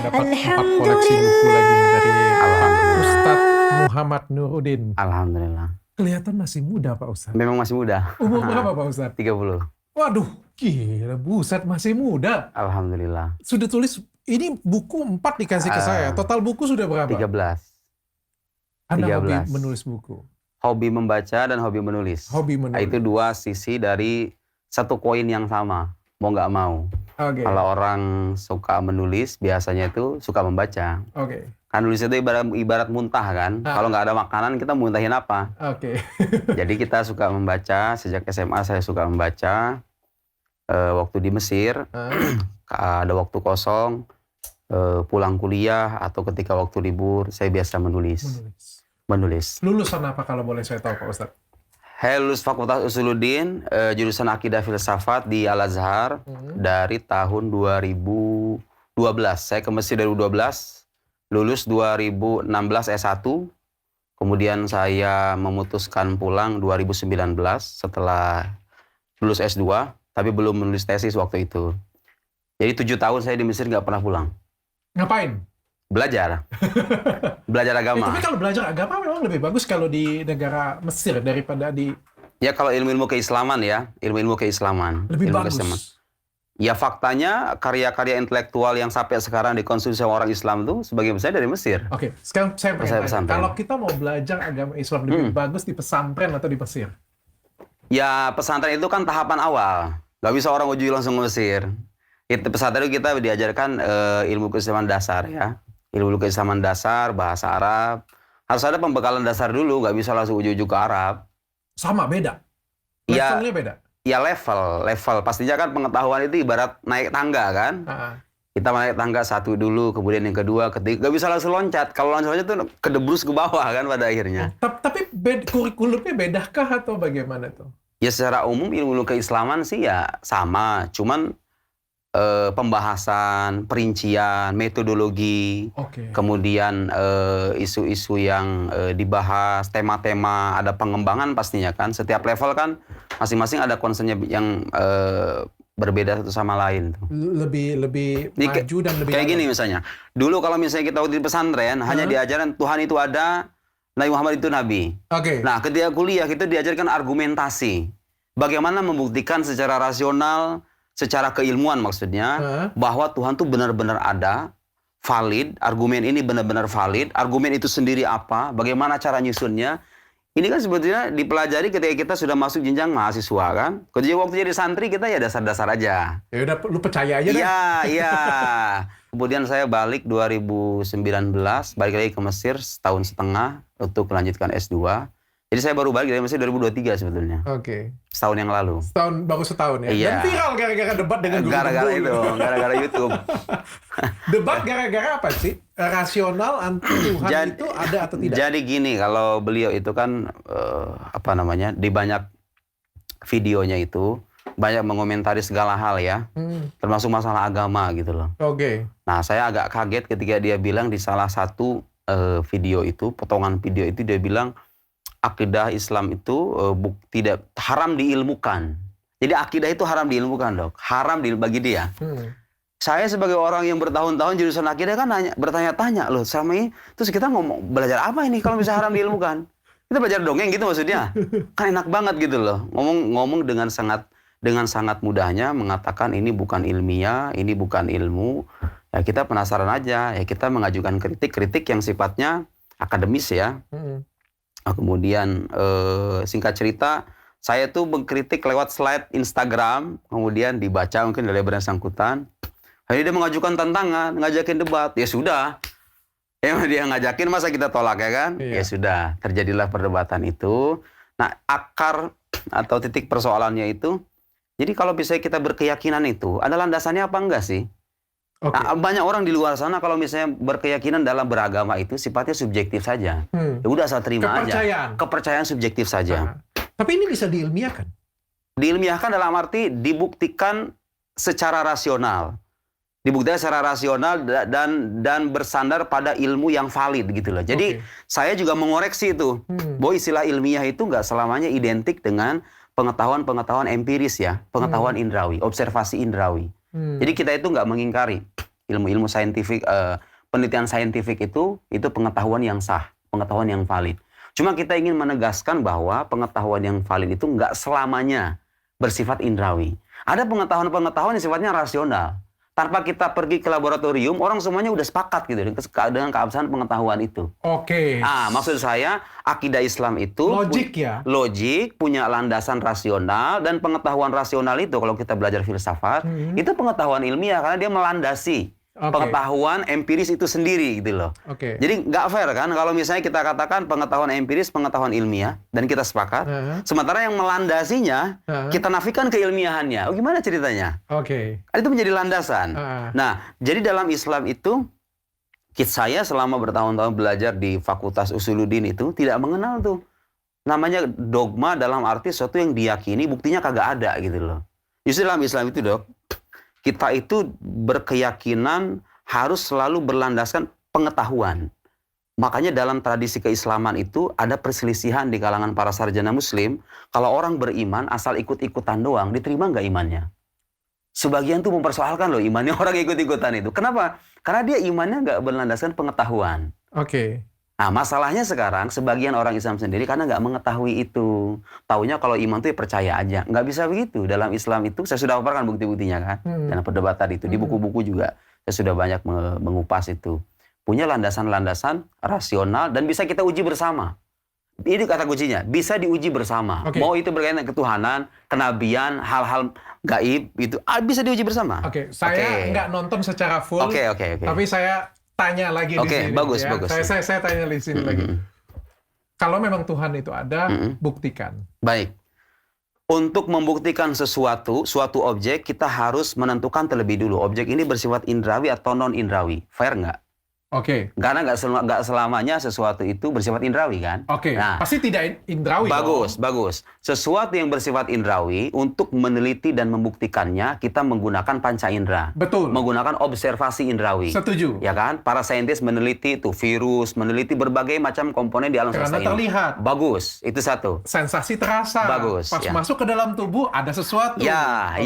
Dapat 4 koleksi buku lagi dari Pak Alhamdulillah. Ustadz Muhammad Nuruddin. Alhamdulillah. Kelihatan masih muda Pak Ustadz. Memang masih muda. Umur berapa Pak Ustadz? 30. Waduh, gila buset masih muda. Alhamdulillah. Sudah tulis, ini buku 4 dikasih ke saya. Total buku sudah berapa? 13. Anda hobi 13. menulis buku? Hobi membaca dan hobi menulis. Hobi menulis. Itu dua sisi dari satu koin yang sama. Mau nggak mau. Oke. Kalau orang suka menulis, biasanya itu suka membaca. Oke. Kan nulis itu ibarat muntah kan. Kalau nggak ada makanan, kita muntahin apa? Oke. Jadi kita suka membaca. Sejak SMA saya suka membaca. Waktu di Mesir, ada waktu kosong, pulang kuliah, atau ketika waktu libur, saya biasa menulis. Lulusan apa kalau boleh saya tahu Pak Ustadz? Saya lulus Fakultas Usuluddin, jurusan Akidah Filsafat di Al-Azhar dari tahun 2012. Saya ke Mesir dari 2012, lulus 2016 S1, kemudian saya memutuskan pulang 2019 setelah lulus S2, tapi belum menulis tesis waktu itu. Jadi 7 tahun saya di Mesir nggak pernah pulang. Ngapain? Belajar. Belajar agama. Tapi kalau belajar agama memang lebih bagus kalau di negara Mesir daripada di... Ya kalau ilmu-ilmu keislaman ya, ilmu-ilmu keislaman. Lebih ilmu bagus. Keislaman. Ya faktanya karya-karya intelektual yang sampai sekarang dikonsumsi sama orang Islam itu sebagian besar dari Mesir. Oke, sekarang saya pengen tanya, kalau kita mau belajar agama Islam lebih bagus di pesantren atau di Mesir? Ya pesantren itu kan tahapan awal. Gak bisa orang uji langsung ke Mesir. Itu pesantren itu kita diajarkan ilmu keislaman dasar ya. Ilmu keislaman dasar, bahasa Arab. Harus ada pembekalan dasar dulu, nggak bisa langsung ujuk-ujuk ke Arab. Sama, beda? Ya, Levelnya beda? Ya level. Pastinya kan pengetahuan itu ibarat naik tangga kan. Kita naik tangga satu dulu, kemudian yang kedua, ketiga. Nggak bisa langsung loncat. Kalau loncat itu kedebrus ke bawah kan pada akhirnya. Tapi kurikulumnya bedakah atau bagaimana tuh? Ya secara umum ilmu keislaman sih ya sama. Cuman pembahasan, perincian, metodologi, kemudian isu-isu yang dibahas, tema-tema, ada pengembangan pastinya kan. Setiap level kan masing-masing ada concernnya yang berbeda satu sama lain. Lebih maju dan lebih... Kayak gini misalnya, dulu kalau misalnya kita di pesantren, hanya diajaran Tuhan itu ada, Nabi Muhammad itu Nabi. Nah ketika kuliah kita diajarkan argumentasi. Bagaimana membuktikan secara rasional, secara keilmuan maksudnya, bahwa Tuhan tuh benar-benar ada, valid, argumen ini benar-benar valid, argumen itu sendiri apa, bagaimana cara nyusunnya. Ini kan sebetulnya dipelajari ketika kita sudah masuk jenjang mahasiswa kan. Ketika waktu jadi santri kita ya dasar-dasar aja. Ya udah, lu percaya aja deh. Iya. Kemudian saya balik 2019, balik lagi ke Mesir setahun setengah untuk melanjutkan S2. Jadi saya baru balik dari Mesir 2023 sebetulnya. Setahun yang lalu. Baru setahun ya? Iya. Dan viral gara-gara debat dengan guru. Gara-gara itu, gara-gara YouTube. Debat gara-gara apa sih? Rasional anti Tuhan itu ada atau tidak? Jadi gini, kalau beliau itu kan, di banyak videonya itu, banyak mengomentari segala hal ya. Termasuk masalah agama gitu loh. Nah saya agak kaget ketika dia bilang di salah satu video itu, potongan video itu dia bilang, akidah Islam itu tidak haram diilmukan. Jadi akidah itu haram diilmukan dok, haram bagi dia. Saya sebagai orang yang bertahun-tahun jurusan akidah kan bertanya-tanya loh, selama ini terus kita belajar apa ini kalau bisa haram diilmukan? Kita belajar dongeng gitu maksudnya? Kan enak banget gitu loh, ngomong dengan sangat mudahnya mengatakan ini bukan ilmiah, ini bukan ilmu. Ya kita penasaran aja, ya kita mengajukan kritik yang sifatnya akademis ya. Kemudian singkat cerita, saya tuh mengkritik lewat slide Instagram, kemudian dibaca mungkin dari bersangkutan. Jadi dia mengajukan tantangan, ngajakin debat. Ya sudah, dia ngajakin masa kita tolak ya kan? Ya sudah, terjadilah perdebatan itu. Nah akar atau titik persoalannya itu, jadi kalau bisa kita berkeyakinan itu, ada landasannya apa enggak sih? Nah, banyak orang di luar sana kalau misalnya berkeyakinan dalam beragama itu sifatnya subjektif saja. Ya udah saya terima aja. Kepercayaan subjektif saja. Tapi ini bisa diilmiahkan? Diilmiahkan dalam arti dibuktikan secara rasional. Dibuktikan secara rasional dan bersandar pada ilmu yang valid gitu loh. Jadi saya juga mengoreksi itu. Bahwa istilah ilmiah itu nggak selamanya identik dengan pengetahuan empiris ya. Pengetahuan indrawi, observasi indrawi. Jadi kita itu nggak mengingkari ilmu-ilmu saintifik, penelitian saintifik itu pengetahuan yang sah, pengetahuan yang valid. Cuma kita ingin menegaskan bahwa pengetahuan yang valid itu nggak selamanya bersifat indrawi. Ada pengetahuan-pengetahuan yang sifatnya rasional. Tanpa kita pergi ke laboratorium, orang semuanya udah sepakat gitu dengan keabsahan pengetahuan itu. Oke. Maksud saya akidah Islam itu logik, punya landasan rasional, dan pengetahuan rasional itu kalau kita belajar filsafat, itu pengetahuan ilmiah karena dia melandasi pengetahuan empiris itu sendiri gitu loh. Jadi nggak fair kan kalau misalnya kita katakan pengetahuan empiris, pengetahuan ilmiah, dan kita sepakat, sementara yang melandasinya kita nafikan keilmiahannya. Gimana ceritanya? Itu menjadi landasan. Nah, jadi dalam Islam itu, saya selama bertahun-tahun belajar di Fakultas Usuluddin itu tidak mengenal tuh namanya dogma dalam arti sesuatu yang diyakini buktinya kagak ada gitu loh. Justru dalam Islam itu, Dok, kita itu berkeyakinan harus selalu berlandaskan pengetahuan. Makanya dalam tradisi keislaman itu ada perselisihan di kalangan para sarjana muslim. Kalau orang beriman asal ikut-ikutan doang, diterima nggak imannya? Sebagian tuh mempersoalkan loh imannya orang ikut-ikutan itu. Kenapa? Karena dia imannya nggak berlandaskan pengetahuan. Nah, masalahnya sekarang sebagian orang Islam sendiri karena nggak mengetahui itu. Taunya kalau iman itu ya percaya aja. Nggak bisa begitu. Dalam Islam itu, saya sudah paparkan bukti-buktinya kan. Dalam perdebatan itu. Di buku-buku juga saya sudah banyak mengupas itu. Punya landasan-landasan rasional dan bisa kita uji bersama. Ini kata kuncinya. Bisa diuji bersama. Mau itu berkaitan dengan ketuhanan, kenabian, hal-hal gaib, itu bisa diuji bersama. Saya nggak nonton secara full. Tapi saya tanya lagi di sini. Bagus, ya. bagus. Saya tanya di sini lagi. Kalau memang Tuhan itu ada, buktikan. Baik. Untuk membuktikan suatu objek, kita harus menentukan terlebih dulu. Objek ini bersifat indrawi atau non-indrawi. Fair nggak? Karena nggak selamanya sesuatu itu bersifat indrawi kan? Nah, pasti tidak indrawi. Bagus. Sesuatu yang bersifat indrawi, untuk meneliti dan membuktikannya, kita menggunakan panca indera. Betul. Menggunakan observasi indrawi. Setuju. Ya kan? Para saintis meneliti itu virus, meneliti berbagai macam komponen di alam semesta ini. Karena terlihat. Bagus. Itu satu. Sensasi terasa. Bagus. Pas masuk ke dalam tubuh ada sesuatu. Iya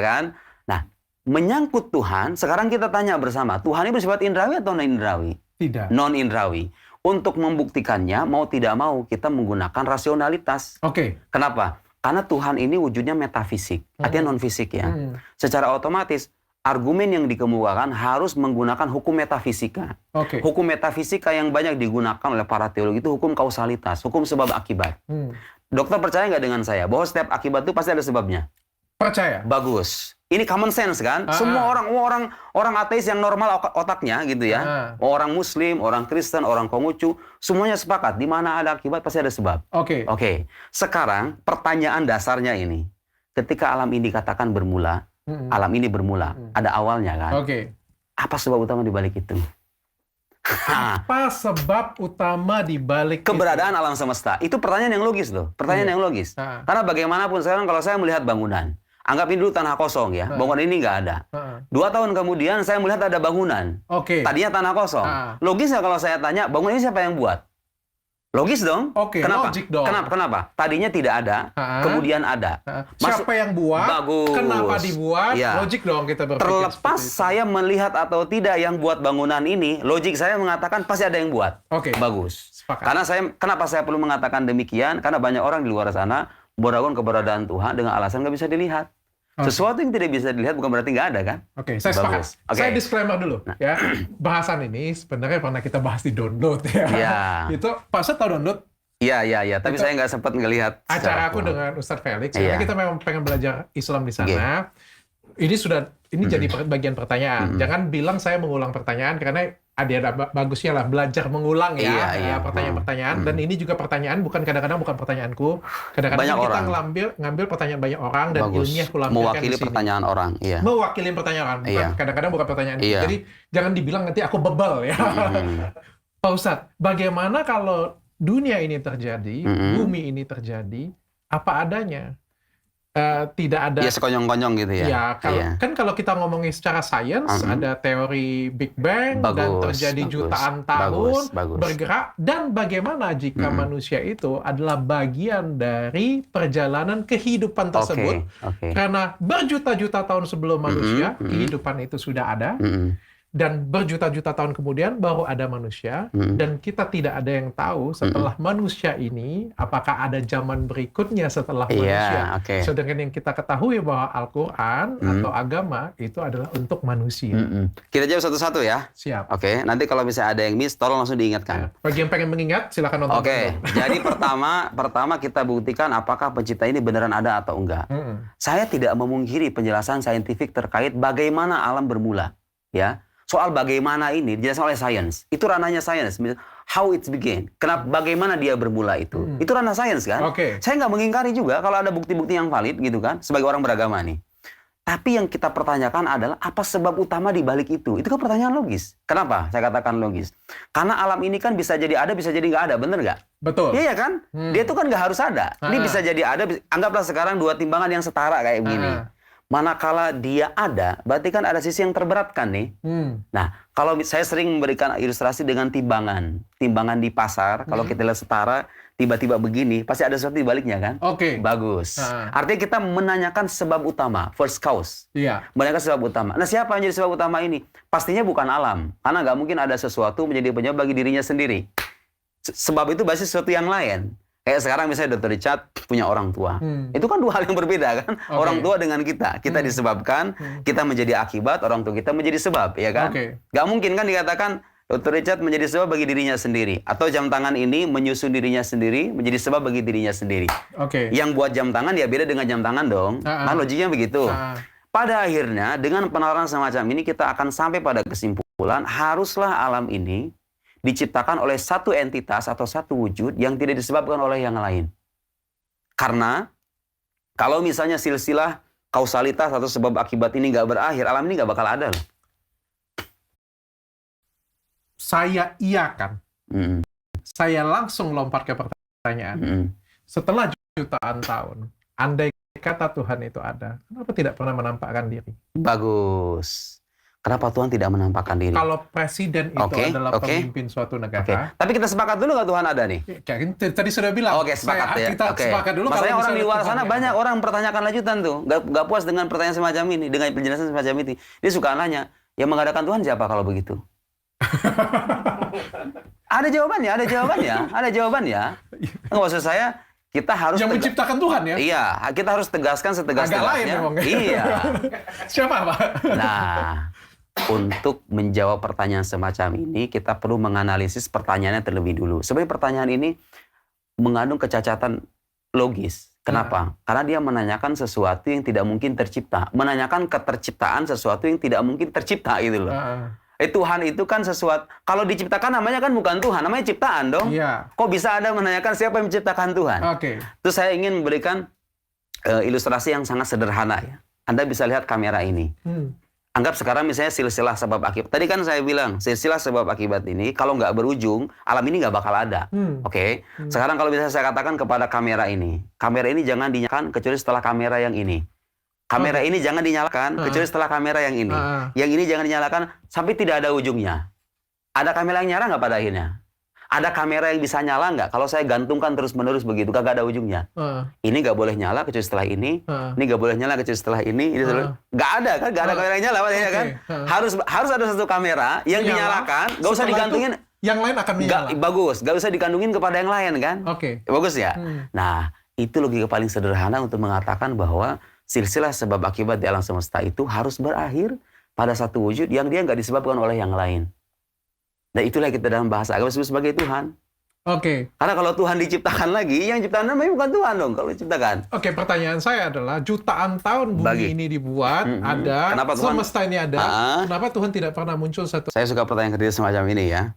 kan? Nah, menyangkut Tuhan, sekarang kita tanya bersama, Tuhan ini bersifat indrawi atau non-indrawi? Tidak. Non-indrawi. Untuk membuktikannya, mau tidak mau, kita menggunakan rasionalitas. Kenapa? Karena Tuhan ini wujudnya metafisik, artinya non-fisik ya. Secara otomatis, argumen yang dikemukakan harus menggunakan hukum metafisika. Hukum metafisika yang banyak digunakan oleh para teologi itu hukum kausalitas, hukum sebab akibat. Dokter percaya nggak dengan saya, bahwa setiap akibat itu pasti ada sebabnya? Percaya. Bagus. Ini common sense kan? Semua orang ateis yang normal otaknya gitu ya. Orang Muslim, orang Kristen, orang Konghucu, semuanya sepakat di mana ada akibat pasti ada sebab. Sekarang pertanyaan dasarnya ini, ketika alam ini dikatakan bermula, alam ini bermula, ada awalnya kan? Apa sebab utama di balik itu? Apa sebab utama di balik keberadaan alam semesta? Itu pertanyaan yang logis loh. Pertanyaan yang logis. Karena bagaimanapun sekarang kalau saya melihat bangunan, anggap ini dulu tanah kosong ya, bangunan ini nggak ada. 2 tahun kemudian saya melihat ada bangunan. Tadinya tanah kosong. Logis nggak kalau saya tanya, bangunan ini siapa yang buat? Logis dong. Kenapa? Logik dong. Kenapa? Tadinya tidak ada, kemudian ada. Siapa yang buat? Bagus. Kenapa dibuat? Logik dong kita berpikir. Terlepas saya melihat atau tidak yang buat bangunan ini, logik saya mengatakan pasti ada yang buat. Bagus. Karena kenapa saya perlu mengatakan demikian? Karena banyak orang di luar sana meragukan keberadaan Tuhan dengan alasan nggak bisa dilihat. Sesuatu yang tidak bisa dilihat bukan berarti nggak ada kan? Saya sepakat. Saya disclaimer dulu ya. Bahasan ini sebenarnya pernah kita bahas di download ya. Itu Pak Ustadz tahu download? Iya. Tapi saya nggak sempat ngelihat acara aku dengan Ustadz Felix. Karena kita memang pengen belajar Islam di sana. Ini jadi bagian pertanyaan. Jangan bilang saya mengulang pertanyaan karena ada bagusnya lah belajar mengulang ya pertanyaan-pertanyaan. Dan ini juga pertanyaan kadang-kadang bukan pertanyaanku. Kadang-kadang kita ngambil pertanyaan banyak orang dan ilmiah aku lampirkan mewakili pertanyaan orang. Mewakili pertanyaan orang. Kadang-kadang bukan pertanyaan. Jadi jangan dibilang nanti aku bebel ya. Pak Ustadz, bagaimana kalau dunia ini terjadi, bumi ini terjadi, apa adanya? tidak ada. Ya sekonyong-konyong gitu ya. Ya, kalau kita ngomongin secara sains, ada teori Big Bang dan terjadi jutaan tahun bergerak, dan bagaimana jika manusia itu adalah bagian dari perjalanan kehidupan tersebut, karena berjuta-juta tahun sebelum manusia kehidupan itu sudah ada. Dan berjuta-juta tahun kemudian baru ada manusia, dan kita tidak ada yang tahu setelah manusia ini, apakah ada zaman berikutnya setelah manusia. Sedangkan yang kita ketahui bahwa Al-Quran atau agama itu adalah untuk manusia. Kita jawab satu-satu ya. Siap. Oke, nanti kalau misalnya ada yang miss, tolong langsung diingatkan. Bagi yang pengen mengingat, silakan nonton. Jadi pertama kita buktikan apakah pencipta ini beneran ada atau enggak. Saya tidak memungkiri penjelasan saintifik terkait bagaimana alam bermula. Ya. Soal bagaimana ini dijelaskan oleh sains. Itu ranahnya sains. How it began. Bagaimana dia bermula itu. Itu ranah sains kan. Saya nggak mengingkari juga kalau ada bukti-bukti yang valid gitu kan. Sebagai orang beragama nih. Tapi yang kita pertanyakan adalah apa sebab utama di balik itu. Itu kan pertanyaan logis. Kenapa saya katakan logis? Karena alam ini kan bisa jadi ada, bisa jadi nggak ada. Bener nggak? Betul. Iya kan? Dia itu kan nggak harus ada. Ini bisa jadi ada. Anggaplah sekarang dua timbangan yang setara kayak begini. Manakala dia ada, berarti kan ada sisi yang terberatkan nih. Nah, kalau saya sering memberikan ilustrasi dengan timbangan. Timbangan di pasar, kalau kita lihat setara, tiba-tiba begini, pasti ada sesuatu di baliknya kan? Bagus. Artinya kita menanyakan sebab utama, first cause. Menanyakan sebab utama. Nah, siapa yang jadi sebab utama ini? Pastinya bukan alam. Karena nggak mungkin ada sesuatu menjadi penyebab bagi dirinya sendiri. Sebab itu pasti sesuatu yang lain. Kayak sekarang misalnya Dr. Richard punya orang tua. Itu kan dua hal yang berbeda kan. Orang tua dengan kita. Kita disebabkan, kita menjadi akibat, orang tua kita menjadi sebab. Ya kan? Gak mungkin kan dikatakan Dr. Richard menjadi sebab bagi dirinya sendiri. Atau jam tangan ini menyusun dirinya sendiri, menjadi sebab bagi dirinya sendiri. Yang buat jam tangan ya beda dengan jam tangan dong. Nah logiknya begitu. Pada akhirnya dengan penawaran semacam ini kita akan sampai pada kesimpulan haruslah alam ini diciptakan oleh satu entitas atau satu wujud yang tidak disebabkan oleh yang lain. Karena kalau misalnya silsilah kausalitas atau sebab akibat ini nggak berakhir, alam ini nggak bakal ada loh. Saya iakan. Saya langsung lompat ke pertanyaan. Setelah jutaan tahun, andai kata Tuhan itu ada, kenapa tidak pernah menampakkan diri? Bagus. Kenapa Tuhan tidak menampakkan diri? Kalau presiden itu adalah pemimpin suatu negara. Tapi kita sepakat dulu nggak Tuhan ada nih? Tadi sudah bilang. Sepakat ya. Kita sepakat dulu. Masalahnya orang di luar sana banyak orang mempertanyakan lanjutan tuh. Nggak puas dengan pertanyaan semacam ini. Dengan penjelasan semacam ini. Dia suka nanya, yang mengadakan Tuhan siapa kalau begitu? Ada jawabannya. Nggak maksud saya, kita harus yang menciptakan Tuhan ya? Iya, kita harus tegaskan setegas-tegasnya. Agak lain memang. Iya. Siapa Pak? Nah, untuk menjawab pertanyaan semacam ini, kita perlu menganalisis pertanyaannya terlebih dulu. Sebenarnya pertanyaan ini mengandung kecacatan logis. Kenapa? Karena dia menanyakan sesuatu yang tidak mungkin tercipta. Menanyakan keterciptaan sesuatu yang tidak mungkin tercipta gitu loh. Tuhan itu kan sesuatu, kalau diciptakan namanya kan bukan Tuhan, namanya ciptaan dong. Kok bisa ada menanyakan siapa yang menciptakan Tuhan? Terus saya ingin memberikan ilustrasi yang sangat sederhana ya. Anda bisa lihat kamera ini. Anggap sekarang misalnya silsilah sebab akibat. Tadi kan saya bilang, silsilah sebab akibat ini kalau nggak berujung, alam ini nggak bakal ada. Sekarang kalau bisa saya katakan kepada kamera ini jangan dinyalakan kecuali setelah kamera yang ini. Kamera ini jangan dinyalakan kecuali setelah kamera yang ini. Yang ini jangan dinyalakan sampai tidak ada ujungnya. Ada kamera yang nyala nggak pada akhirnya? Ada kamera yang bisa nyala nggak? Kalau saya gantungkan terus-menerus begitu, kagak ada ujungnya. Ini nggak boleh nyala kecuali setelah ini. Ini nggak boleh nyala kecuali setelah ini. Nggak ada kan? Nggak ada kamera yang nyala, kan? Harus ada satu kamera yang dinyalakan, nggak usah digantungin. Yang lain akan menyala. Bagus, nggak usah digantungin kepada yang lain kan? Bagus ya. Nah, itu logika paling sederhana untuk mengatakan bahwa silsilah sebab akibat di alam semesta itu harus berakhir pada satu wujud yang dia nggak disebabkan oleh yang lain. Dan itulah kita dalam bahasa agama disebut sebagai Tuhan. Karena kalau Tuhan diciptakan lagi, yang ciptaan namanya bukan Tuhan dong kalau diciptakan. Pertanyaan saya adalah jutaan tahun bumi ini dibuat, ada, semesta ini ada, kenapa Tuhan tidak pernah muncul satu? Saya suka pertanyaan kedua semacam ini ya.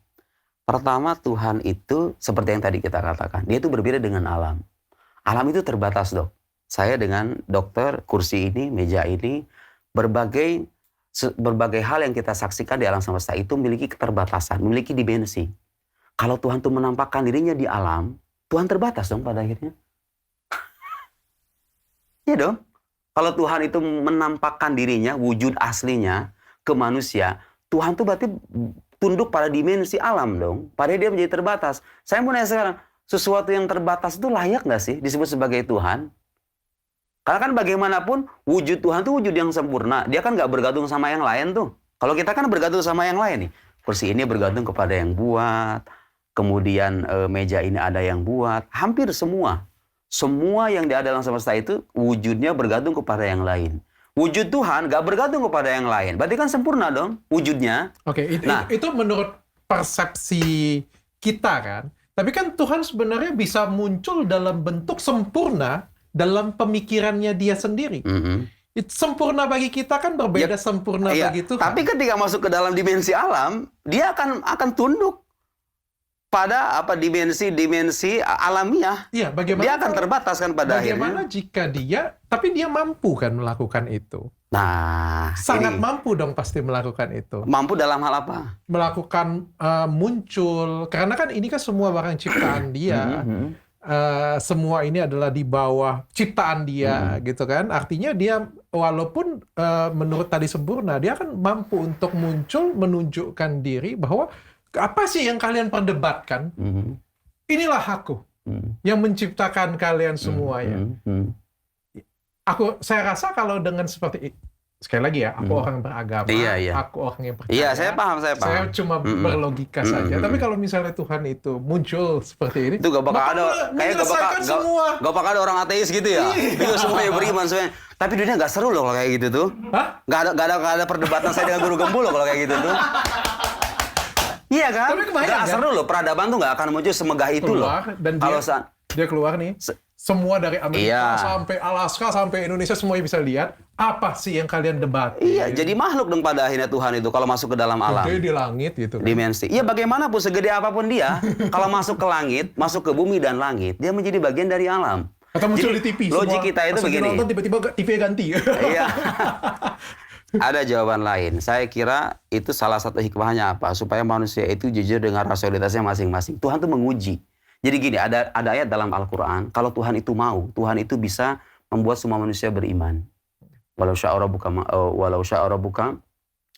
Pertama, Tuhan itu seperti yang tadi kita katakan, dia itu berbeda dengan alam. Alam itu terbatas dok. Saya dengan dokter, kursi ini, meja ini, berbagai hal yang kita saksikan di alam semesta itu memiliki keterbatasan, memiliki dimensi. Kalau Tuhan tuh menampakkan dirinya di alam, Tuhan terbatas dong pada akhirnya. Iya dong. Kalau Tuhan itu menampakkan dirinya, wujud aslinya ke manusia, Tuhan tuh berarti tunduk pada dimensi alam dong. Padahal dia menjadi terbatas. Saya mau nanya sekarang, sesuatu yang terbatas itu layak nggak sih disebut sebagai Tuhan? Karena kan bagaimanapun wujud Tuhan tuh wujud yang sempurna. Dia kan nggak bergantung sama yang lain tuh. Kalau kita kan bergantung sama yang lain nih. Kursi ini bergantung kepada yang buat. Kemudian meja ini ada yang buat. Hampir semua. Semua yang ada dalam semesta itu wujudnya bergantung kepada yang lain. Wujud Tuhan gak bergantung kepada yang lain. Berarti kan sempurna dong wujudnya. Oke, itu menurut persepsi kita kan. Tapi kan Tuhan sebenarnya bisa muncul dalam bentuk sempurna dalam pemikirannya dia sendiri. Itu sempurna bagi kita kan berbeda sempurna bagi Tuhan. Tapi ketika masuk ke dalam dimensi alam, dia akan tunduk pada dimensi alamiah. Iya, bagaimana dia akan terbatas kan pada akhirnya. Bagaimana jika tapi dia mampu kan melakukan itu? Nah, sangat mampu dong pasti melakukan itu. Mampu dalam hal apa? Melakukan muncul, karena kan ini kan semua barang ciptaan dia. Semua ini adalah di bawah ciptaan dia, gitu kan? Artinya dia walaupun menurut tadi sempurna, dia akan mampu untuk muncul menunjukkan diri bahwa apa sih yang kalian perdebatkan? Inilah aku yang menciptakan kalian semuanya. Saya rasa kalau dengan seperti sekali lagi ya, aku orang beragama, aku orang yang percaya. Iya, saya paham. Saya cuma berlogika saja. Tapi kalau misalnya Tuhan itu muncul seperti ini, itu gak bakal ada, kayak gak bakal ada orang ateis gitu ya. Itu semuanya beriman semuanya. Tapi dunia gak seru loh kalau kayak gitu tuh. Hah? Gak ada perdebatan saya dengan guru gembul loh kalau kayak gitu tuh. Iya kan? Gak seru loh, peradaban tuh gak akan muncul semegah itu loh. Dan dia keluar nih, semua dari Amerika sampai Alaska, sampai Indonesia semuanya bisa lihat, apa sih yang kalian debat? Iya, jadi makhluk dong pada akhirnya Tuhan itu kalau masuk ke dalam alam. Gede di langit gitu. Dimensi. Iya, bagaimanapun segede apapun dia, kalau masuk ke langit, masuk ke bumi dan langit, dia menjadi bagian dari alam. Atau muncul di TV. Logik kita itu begini. Nonton tiba-tiba TV ganti. Iya. Ada jawaban lain. Saya kira itu salah satu hikmahnya apa? Supaya manusia itu jujur dengan rasionalitasnya masing-masing. Tuhan tuh menguji. Jadi gini, ada ayat dalam Al-Quran, kalau Tuhan itu mau, Tuhan itu bisa membuat semua manusia beriman. Walau sya'a rabbuka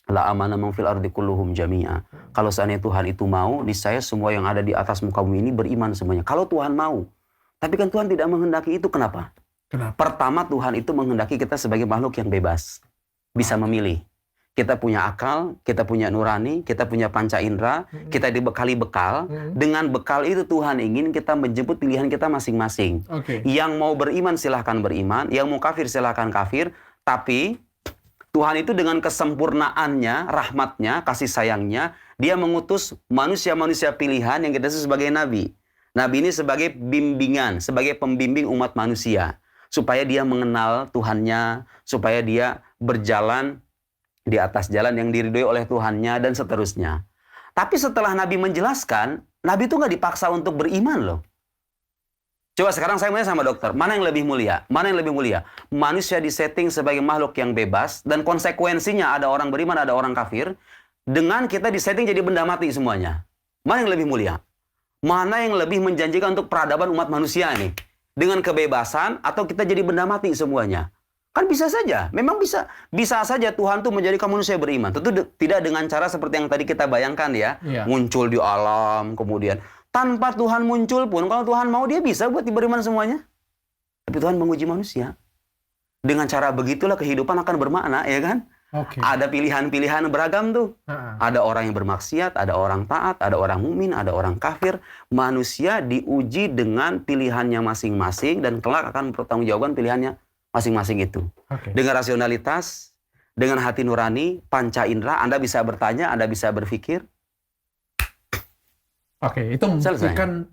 la amana man fil ardi kulluhum jami'a. Kalau seandainya Tuhan itu mau, niscaya semua yang ada di atas muka bumi ini beriman semuanya. Kalau Tuhan mau. Tapi kan Tuhan tidak menghendaki itu. Kenapa? Pertama, Tuhan itu menghendaki kita sebagai makhluk yang bebas. Bisa memilih. Kita punya akal, kita punya nurani, kita punya panca indera, kita dibekali bekal. Dengan bekal itu Tuhan ingin kita menjemput pilihan kita masing-masing. Yang mau beriman silahkan beriman, yang mau kafir silahkan kafir. Tapi Tuhan itu dengan kesempurnaannya, rahmatnya, kasih sayangnya, dia mengutus manusia-manusia pilihan yang kita sebut sebagai nabi. Nabi ini sebagai bimbingan, sebagai pembimbing umat manusia. Supaya dia mengenal Tuhannya, supaya dia berjalan di atas jalan yang diridhoi oleh Tuhannya, dan seterusnya. Tapi setelah Nabi menjelaskan, Nabi itu nggak dipaksa untuk beriman loh. Coba sekarang saya tanya sama dokter, mana yang lebih mulia? Mana yang lebih mulia? Manusia disetting sebagai makhluk yang bebas, dan konsekuensinya ada orang beriman, ada orang kafir, dengan kita disetting jadi benda mati semuanya. Mana yang lebih mulia? Mana yang lebih menjanjikan untuk peradaban umat manusia ini? Dengan kebebasan, atau kita jadi benda mati semuanya? Kan bisa saja, memang bisa saja Tuhan tuh menjadikan manusia beriman. Tentu tidak dengan cara seperti yang tadi kita bayangkan ya. Muncul di alam, kemudian tanpa Tuhan muncul pun, kalau Tuhan mau dia bisa buat beriman semuanya. Tapi Tuhan menguji manusia. Dengan cara begitulah kehidupan akan bermakna, ya kan? Ada pilihan-pilihan beragam tuh. Ada orang yang bermaksiat, ada orang taat, ada orang mukmin, ada orang kafir. Manusia diuji dengan pilihannya masing-masing dan kelak akan mempertanggungjawabkan pilihannya masing-masing itu. Dengan rasionalitas, dengan hati nurani, panca indera, Anda bisa bertanya, Anda bisa berpikir. Itu membuktikan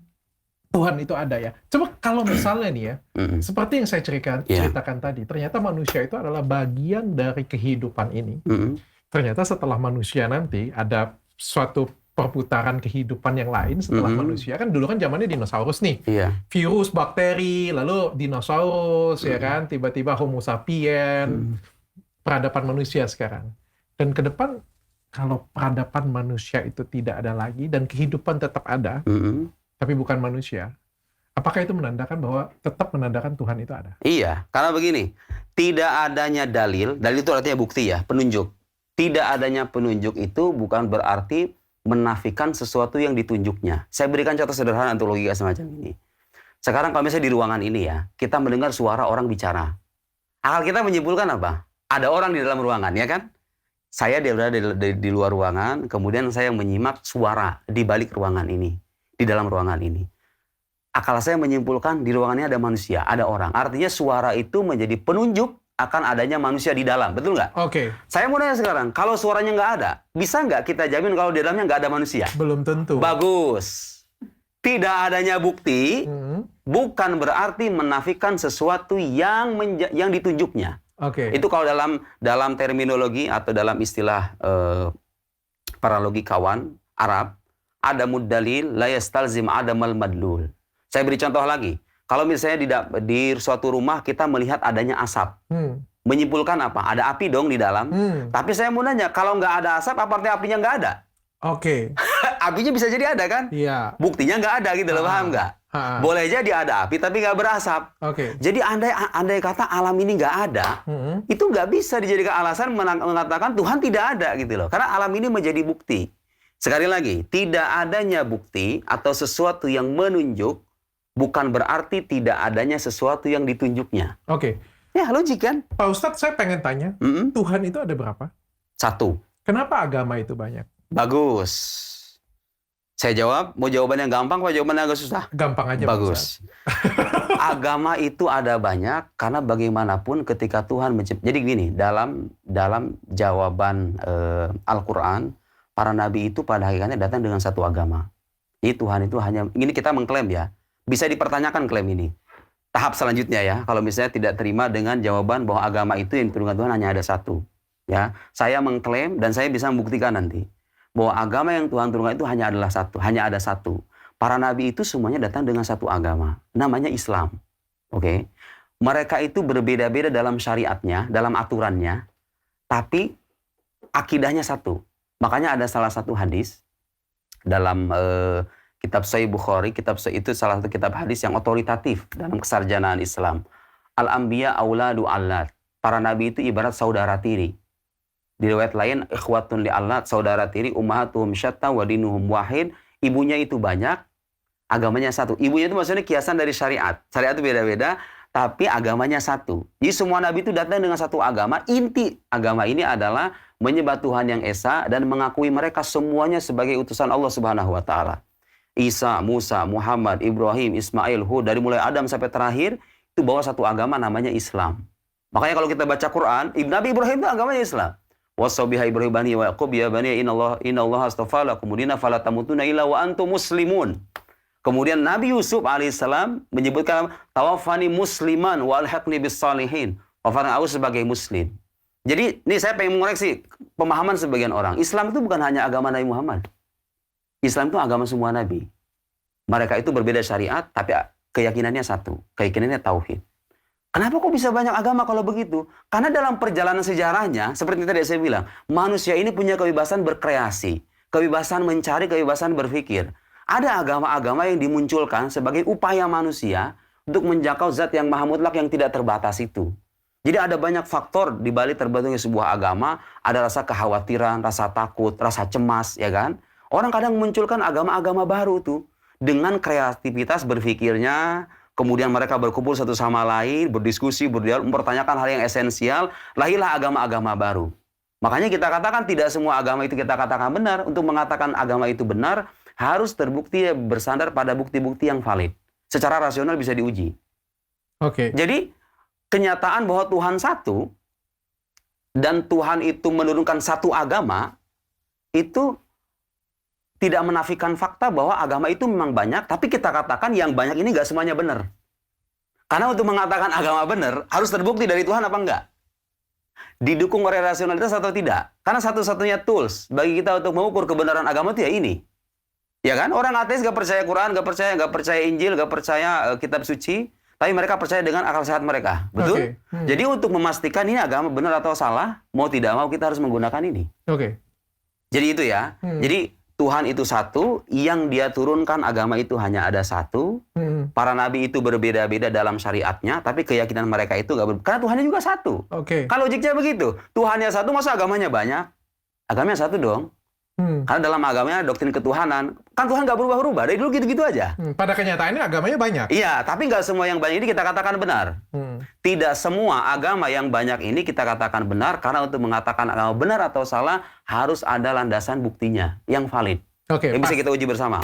Tuhan itu ada ya. Coba kalau misalnya nih ya, seperti yang saya ceritakan tadi, ternyata manusia itu adalah bagian dari kehidupan ini. Ternyata setelah manusia nanti ada suatu perputaran kehidupan yang lain setelah manusia. Kan dulu kan zamannya dinosaurus nih. Virus, bakteri, lalu dinosaurus, ya kan? Tiba-tiba Homo sapien, peradaban manusia sekarang. Dan ke depan, kalau peradaban manusia itu tidak ada lagi, dan kehidupan tetap ada, tapi bukan manusia. Apakah itu tetap menandakan Tuhan itu ada? Iya, karena begini, tidak adanya dalil itu artinya bukti ya, penunjuk. Tidak adanya penunjuk itu bukan berarti menafikan sesuatu yang ditunjuknya. Saya berikan contoh sederhana untuk logika semacam ini. Sekarang kalau misalnya di ruangan ini ya, kita mendengar suara orang bicara. Akal kita menyimpulkan apa? Ada orang di dalam ruangan, ya kan? Saya berada di luar ruangan, kemudian saya menyimak suara di balik ruangan ini, di dalam ruangan ini. Akal saya menyimpulkan di ruangan ini ada manusia, ada orang. Artinya suara itu menjadi penunjuk akan adanya manusia di dalam, betul nggak? Oke. Saya mau nanya sekarang, kalau suaranya nggak ada, bisa nggak kita jamin kalau di dalamnya nggak ada manusia? Belum tentu. Bagus. Tidak adanya bukti bukan berarti menafikan sesuatu yang ditunjuknya. Oke. Itu kalau dalam terminologi atau dalam istilah para logikawan Arab, adamud dalil la yastalzim adamal madlul. Saya beri contoh lagi. Kalau misalnya di suatu rumah kita melihat adanya asap. Menyimpulkan apa? Ada api dong di dalam. Tapi saya mau nanya, kalau nggak ada asap, apa artinya apinya nggak ada? Oke. Apinya bisa jadi ada kan? Iya. Buktinya nggak ada gitu loh, paham nggak? Boleh jadi ada api tapi nggak berasap. Oke. Jadi andai kata alam ini nggak ada, itu nggak bisa dijadikan alasan mengatakan Tuhan tidak ada gitu loh. Karena alam ini menjadi bukti. Sekali lagi, tidak adanya bukti atau sesuatu yang menunjuk bukan berarti tidak adanya sesuatu yang ditunjuknya. Oke. Ya logik kan? Pak Ustadz, saya pengen tanya, Tuhan itu ada berapa? Satu. Kenapa agama itu banyak? Bagus. Saya jawab, mau jawaban yang gampang atau jawaban yang agak susah? Gampang aja. Bagus. Agama itu ada banyak karena bagaimanapun ketika Tuhan menciptakan. Jadi gini, dalam jawaban Al-Quran, para nabi itu pada hakikatnya datang dengan satu agama. Jadi Tuhan itu hanya, ini kita mengklaim ya, bisa dipertanyakan klaim ini. Tahap selanjutnya ya, kalau misalnya tidak terima dengan jawaban bahwa agama itu yang diturunkan Tuhan hanya ada satu. Ya, saya mengklaim dan saya bisa membuktikan nanti bahwa agama yang Tuhan turunkan itu hanya ada satu. Para nabi itu semuanya datang dengan satu agama, namanya Islam. Oke. Mereka itu berbeda-beda dalam syariatnya, dalam aturannya, tapi akidahnya satu. Makanya ada salah satu hadis dalam kitab Sahih Bukhari, itu salah satu kitab hadis yang otoritatif dalam kesarjanaan Islam. Al-anbiya auladu allat. Para nabi itu ibarat saudara tiri. Di riwayat lain, ikhwatun li allat, saudara tiri, ummahatuhum syatta wa dinuhum wahid. Ibunya itu banyak, agamanya satu. Ibunya itu maksudnya kiasan dari syariat. Syariat itu beda-beda, tapi agamanya satu. Jadi semua nabi itu datang dengan satu agama. Inti agama ini adalah menyembah Tuhan yang esa dan mengakui mereka semuanya sebagai utusan Allah Subhanahu wa taala. Isa, Musa, Muhammad, Ibrahim, Ismail, Hud, dari mulai Adam sampai terakhir itu bawa satu agama namanya Islam. Makanya kalau kita baca Quran, Nabi Ibrahim itu agamanya Islam. Wassabiha Ibrahim bani wa Yaqub ya bani innallaha astafa lakum dina fala tamutunna illa wa antum muslimun. Kemudian Nabi Yusuf alaihissalam menyebutkan tawaffani musliman wa alhaqni bis salihin. Wafatkan aku sebagai muslim. Jadi ini saya pengen mengoreksi pemahaman sebagian orang. Islam itu bukan hanya agama Nabi Muhammad. Islam itu agama semua nabi. Mereka itu berbeda syariat tapi keyakinannya satu, keyakinannya tauhid. Kenapa kok bisa banyak agama kalau begitu? Karena dalam perjalanan sejarahnya, seperti tadi saya bilang, manusia ini punya kebebasan berkreasi, kebebasan mencari, kebebasan berpikir. Ada agama-agama yang dimunculkan sebagai upaya manusia untuk menjangkau zat yang maha mutlak yang tidak terbatas itu. Jadi ada banyak faktor di balik terbentuknya sebuah agama, ada rasa kekhawatiran, rasa takut, rasa cemas, ya kan? Orang kadang memunculkan agama-agama baru tuh dengan kreativitas berpikirnya. Kemudian mereka berkumpul satu sama lain, berdiskusi, berdialog, mempertanyakan hal yang esensial, lahirlah agama-agama baru. Makanya kita katakan tidak semua agama itu kita katakan benar. Untuk mengatakan agama itu benar, harus terbukti bersandar pada bukti-bukti yang valid. Secara rasional bisa diuji. Oke. Jadi, kenyataan bahwa Tuhan satu, dan Tuhan itu menurunkan satu agama, itu tidak menafikan fakta bahwa agama itu memang banyak, tapi kita katakan yang banyak ini nggak semuanya benar. Karena untuk mengatakan agama benar, harus terbukti dari Tuhan apa enggak. Didukung oleh rasionalitas atau tidak. Karena satu-satunya tools bagi kita untuk mengukur kebenaran agama itu ya ini. Ya kan? Orang ateis nggak percaya Quran, nggak percaya Injil, nggak percaya kitab suci, tapi mereka percaya dengan akal sehat mereka. Betul? Okay. Jadi untuk memastikan ini agama benar atau salah, mau tidak mau kita harus menggunakan ini. Oke. Jadi itu ya. Jadi Tuhan itu satu, yang dia turunkan agama itu hanya ada satu, Para nabi itu berbeda-beda dalam syariatnya, tapi keyakinan mereka itu nggak berbeda. Karena Tuhannya juga satu. Kalau logiknya begitu, Tuhannya satu, masa agamanya banyak? Agamanya satu dong. Karena dalam agamanya doktrin ketuhanan, kan Tuhan nggak berubah-ubah, dari dulu gitu-gitu aja. Pada kenyataannya agamanya banyak. Iya, tapi nggak semua yang banyak ini kita katakan benar. Tidak semua agama yang banyak ini kita katakan benar, karena untuk mengatakan agama benar atau salah, harus ada landasan buktinya yang valid. Yang bisa kita uji bersama,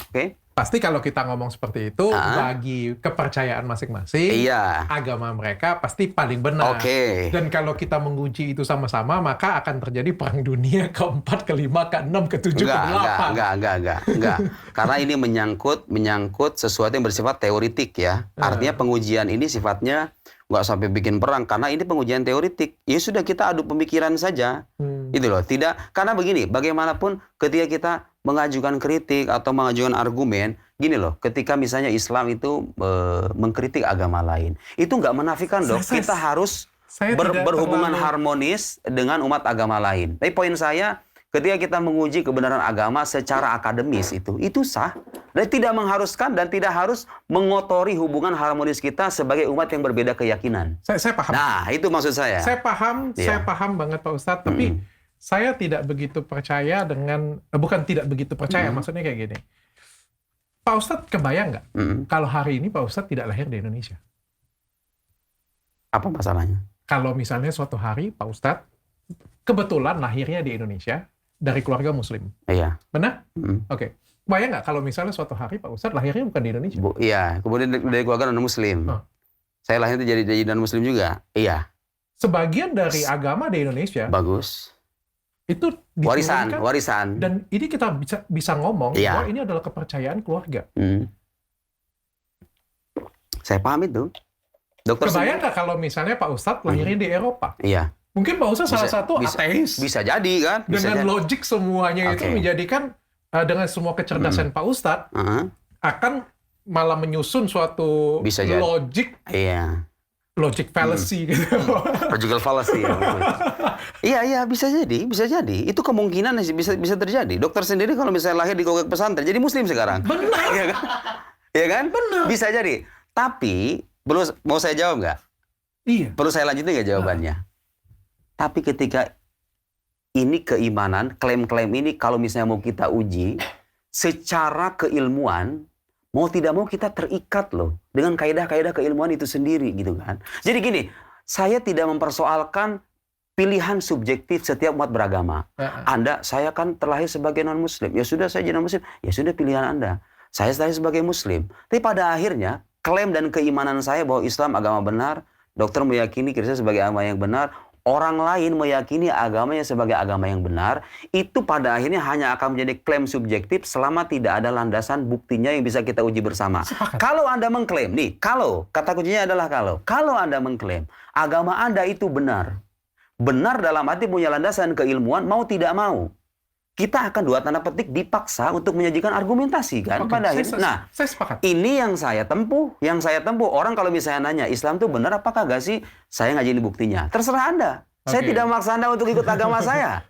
Pasti kalau kita ngomong seperti itu, bagi kepercayaan masing-masing, agama mereka pasti paling benar. Dan kalau kita menguji itu sama-sama, maka akan terjadi perang dunia ke-4, ke-5, ke-6, ke-7, ke-8. Enggak. Karena ini menyangkut sesuatu yang bersifat teoritik ya. Artinya pengujian ini sifatnya nggak sampai bikin perang, karena ini pengujian teoritik. Ya sudah, kita adu pemikiran saja. Itu loh. Tidak, karena begini, bagaimanapun ketika kita mengajukan kritik atau mengajukan argumen, gini loh, ketika misalnya Islam itu mengkritik agama lain, itu nggak menafikan dong kita harus berhubungan harmonis dengan umat agama lain. Tapi poin saya, ketika kita menguji kebenaran agama secara akademis itu sah, dan tidak mengharuskan dan tidak harus mengotori hubungan harmonis kita sebagai umat yang berbeda keyakinan. Saya paham. Nah, itu maksud saya. Saya paham banget Pak Ustadz, tapi saya tidak begitu percaya dengan, bukan tidak begitu percaya, maksudnya kayak gini. Pak Ustadz kebayang nggak kalau hari ini Pak Ustadz tidak lahir di Indonesia? Apa masalahnya? Kalau misalnya suatu hari Pak Ustadz kebetulan lahirnya di Indonesia dari keluarga Muslim. Iya. Benar? Kebayang nggak kalau misalnya suatu hari Pak Ustadz lahirnya bukan di Indonesia? Iya, kemudian dari keluarga non-Muslim. Saya lahir itu jadi non-Muslim juga. Iya. Sebagian dari agama di Indonesia. Bagus. Itu warisan. Dan ini kita bisa ngomong bahwa ini adalah kepercayaan keluarga. Saya paham itu. Kebayang nggak kalau misalnya Pak Ustadz lahirnya di Eropa? Iya. Mungkin Pak Ustadz salah satu ateis. Bisa jadi kan? Dengan logik semuanya itu menjadikan dengan semua kecerdasan Pak Ustadz akan malah menyusun suatu logik. Iya. Logic fallacy gitu. Logical fallacy. Iya, bisa jadi. Itu kemungkinan bisa terjadi. Dokter sendiri kalau misalnya lahir di keluarga pesantren, jadi Muslim sekarang. Benar. Iya kan? Benar. Bisa jadi. Tapi, mau saya jawab nggak? Iya. Perlu saya lanjutin nggak jawabannya? Tapi ketika ini keimanan, klaim-klaim ini kalau misalnya mau kita uji, secara keilmuan, mau tidak mau kita terikat loh dengan kaidah-kaidah keilmuan itu sendiri gitu kan. Jadi gini, saya tidak mempersoalkan pilihan subjektif setiap umat beragama. Saya kan terlahir sebagai non-Muslim. Ya sudah, saya jadi non-Muslim. Ya sudah, pilihan Anda. Saya terlahir sebagai Muslim. Tapi pada akhirnya, klaim dan keimanan saya bahwa Islam agama benar, dokter meyakini Kristen sebagai agama yang benar, orang lain meyakini agamanya sebagai agama yang benar, itu pada akhirnya hanya akan menjadi klaim subjektif selama tidak ada landasan buktinya yang bisa kita uji bersama. Kalau Anda mengklaim, kata kuncinya adalah kalau Anda mengklaim agama Anda itu benar dalam arti punya landasan keilmuan, mau tidak mau, kita akan dua tanda petik dipaksa untuk menyajikan argumentasi kan pada akhirnya. Saya sepakat. Ini yang saya tempuh. Orang kalau misalnya nanya Islam itu benar apakah gak sih? Saya ngajarin buktinya. Terserah Anda. Saya tidak memaksa Anda untuk ikut agama saya.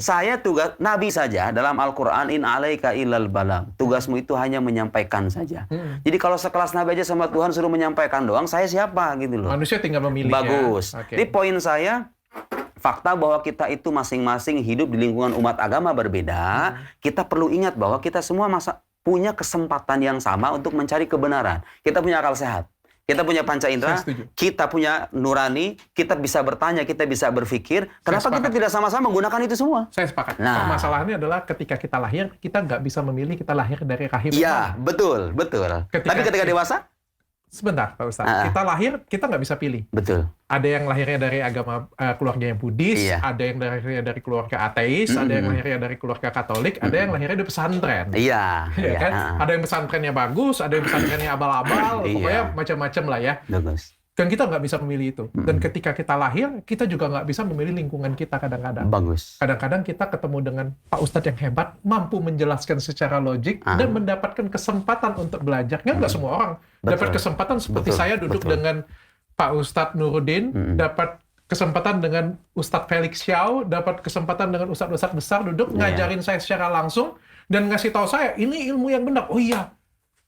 Saya tugas Nabi saja dalam Al-Qur'an, in alaika illal balag. Tugasmu itu hanya menyampaikan saja. Jadi kalau sekelas Nabi aja sama Tuhan suruh menyampaikan doang, saya siapa gitu loh. Manusia tinggal memilih. Bagus. Jadi poin saya, fakta bahwa kita itu masing-masing hidup di lingkungan umat agama berbeda, kita perlu ingat bahwa kita semua punya kesempatan yang sama untuk mencari kebenaran. Kita punya akal sehat, kita punya panca indera, kita punya nurani, kita bisa bertanya, kita bisa berpikir. Kenapa kita tidak sama-sama menggunakan itu semua? Saya sepakat. Masalahnya adalah ketika kita lahir, kita nggak bisa memilih kita lahir dari rahim. Iya, betul. Tapi ketika dewasa? Sebentar, Pak Ustadz. Kita lahir, kita nggak bisa pilih. Betul. Ada yang lahirnya dari agama keluarga yang Buddhis, ada yang lahirnya dari keluarga ateis, ada yang lahirnya dari keluarga Katolik, ada yang lahirnya dari pesantren. Iya. Kan? Ada yang pesantrennya bagus, ada yang pesantrennya abal-abal, pokoknya macam-macam lah ya. Bagus. Dan kita nggak bisa memilih itu. Dan ketika kita lahir, kita juga nggak bisa memilih lingkungan kita kadang-kadang. Bagus. Kadang-kadang kita ketemu dengan Pak Ustadz yang hebat, mampu menjelaskan secara logik, dan mendapatkan kesempatan untuk belajar. Nggak semua orang dapat kesempatan seperti saya duduk dengan Pak Ustadz Nuruddin, dapat kesempatan dengan Ustadz Felix Xiao, dapat kesempatan dengan Ustadz-Ustadz besar duduk ngajarin saya secara langsung, dan ngasih tahu saya, ini ilmu yang benar. Oh iya,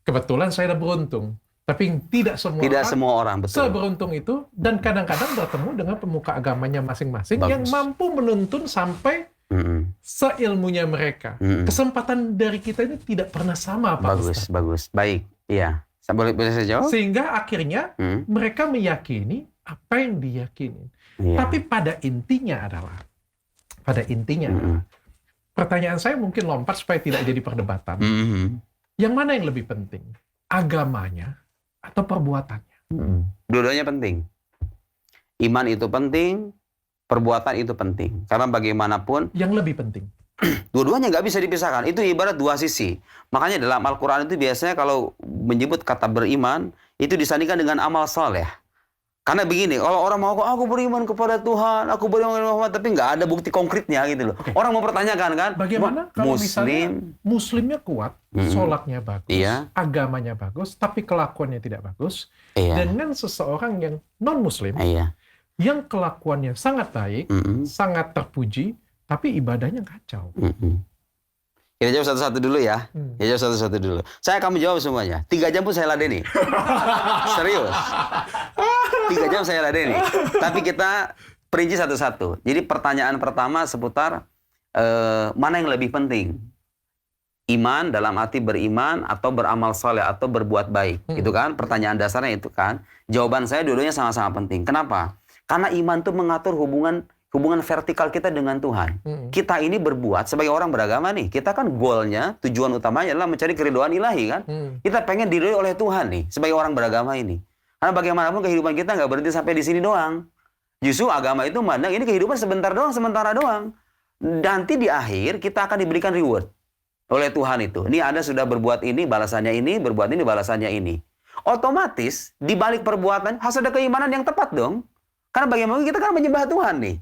kebetulan saya udah beruntung. Tapi tidak semua orang betul. Seberuntung itu, dan kadang-kadang bertemu dengan pemuka agamanya masing-masing yang mampu menuntun sampai seilmunya mereka. Kesempatan dari kita ini tidak pernah sama, Pak Ustaz. Bagus. Baik, iya. Boleh saya jawab? Sehingga akhirnya mereka meyakini apa yang diyakini. Tapi pada intinya adalah, pertanyaan saya mungkin lompat supaya tidak jadi perdebatan. Yang mana yang lebih penting? Agamanya atau perbuatannya? Dua-duanya penting. Iman itu penting, perbuatan itu penting. Karena bagaimanapun... Yang lebih penting? Dua-duanya nggak bisa dipisahkan. Itu ibarat dua sisi. Makanya dalam Al-Quran itu biasanya kalau menyebut kata beriman, itu disandingkan dengan amal saleh. Karena begini, kalau orang mau, aku beriman kepada Tuhan, aku beriman kepada Muhammad, tapi nggak ada bukti konkretnya gitu loh. Orang mau pertanyakan kan, bagaimana kalau misalnya Muslimnya kuat, sholatnya bagus, agamanya bagus, tapi kelakuannya tidak bagus, dengan seseorang yang non-Muslim, yang kelakuannya sangat baik, sangat terpuji, tapi ibadahnya kacau. Kita jawab satu-satu dulu ya. Kita jawab satu-satu dulu. Saya akan menjawab semuanya. 3 jam pun saya ladeni. Serius. 3 jam saya ladeni. Tapi kita perinci satu-satu. Jadi pertanyaan pertama seputar mana yang lebih penting? Iman dalam arti beriman atau beramal soleh atau berbuat baik. Itu kan pertanyaan dasarnya itu kan. Jawaban saya dua-duanya sama-sama penting. Kenapa? Karena iman itu mengatur hubungan vertikal kita dengan Tuhan. Kita ini berbuat sebagai orang beragama nih. Kita kan goalnya, tujuan utamanya adalah mencari keridhaan ilahi kan. Kita pengen diridhoi oleh Tuhan nih sebagai orang beragama ini. Karena bagaimanapun kehidupan kita nggak berhenti sampai di sini doang. Justru agama itu memandang ini kehidupan sementara doang. Nanti di akhir kita akan diberikan reward oleh Tuhan itu. Ini Anda sudah berbuat ini, balasannya ini, berbuat ini, balasannya ini. Otomatis di balik perbuatan harus ada keimanan yang tepat dong. Karena bagaimana kita kan menyembah Tuhan nih.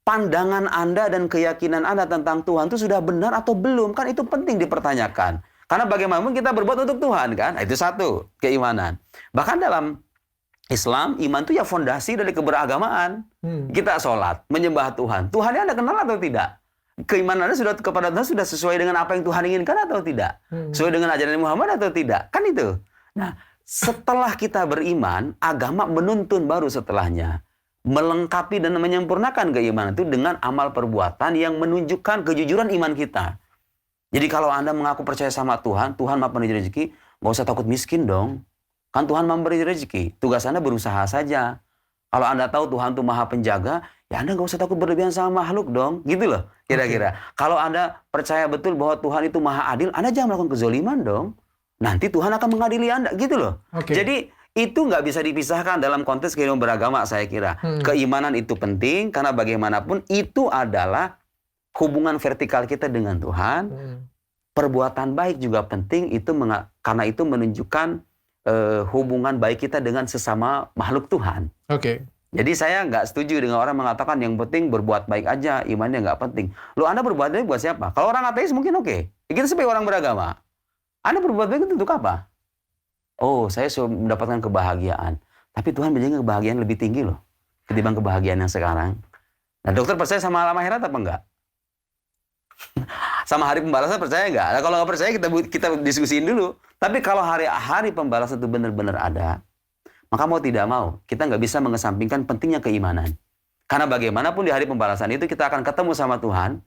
Pandangan Anda dan keyakinan Anda tentang Tuhan itu sudah benar atau belum? Kan itu penting dipertanyakan. Karena bagaimanapun kita berbuat untuk Tuhan kan. Itu satu, keimanan. Bahkan dalam Islam, iman itu ya fondasi dari keberagamaan. Kita sholat, menyembah Tuhan. Tuhannya Anda kenal atau tidak? Keimanan Anda sudah kepada Tuhan sudah sesuai dengan apa yang Tuhan inginkan atau tidak? Sesuai dengan ajaran Muhammad atau tidak? Kan itu. Nah, setelah kita beriman, agama menuntun baru setelahnya. Melengkapi dan menyempurnakan keimanan itu dengan amal perbuatan yang menunjukkan kejujuran iman kita. Jadi kalau Anda mengaku percaya sama Tuhan, Tuhan maha memberi rezeki, nggak usah takut miskin dong. Kan Tuhan memberi rezeki. Tugas Anda berusaha saja. Kalau Anda tahu Tuhan itu maha penjaga, ya Anda nggak usah takut berlebihan sama makhluk dong. Gitu loh, kira-kira. Kalau Anda percaya betul bahwa Tuhan itu maha adil, Anda jangan melakukan kezoliman dong. Nanti Tuhan akan mengadili Anda, gitu loh. Jadi itu nggak bisa dipisahkan dalam konteks kehidupan beragama, saya kira. Keimanan itu penting, karena bagaimanapun itu adalah hubungan vertikal kita dengan Tuhan. Perbuatan baik juga penting, karena itu menunjukkan hubungan baik kita dengan sesama makhluk Tuhan. Jadi saya nggak setuju dengan orang mengatakan yang penting berbuat baik aja, imannya nggak penting. Loh, Anda berbuat baik buat siapa? Kalau orang ateis mungkin oke. Kita sebagai orang beragama. Anda berbuat baik itu untuk apa? Oh, saya sudah mendapatkan kebahagiaan. Tapi Tuhan menjaga kebahagiaan lebih tinggi loh. Ketimbang kebahagiaan yang sekarang. Nah, dokter percaya sama alam akhirat apa enggak? Sama hari pembalasan percaya enggak? Nah, kalau nggak percaya kita diskusiin dulu. Tapi kalau hari pembalasan itu benar-benar ada, maka mau tidak mau, kita nggak bisa mengesampingkan pentingnya keimanan. Karena bagaimanapun di hari pembalasan itu kita akan ketemu sama Tuhan.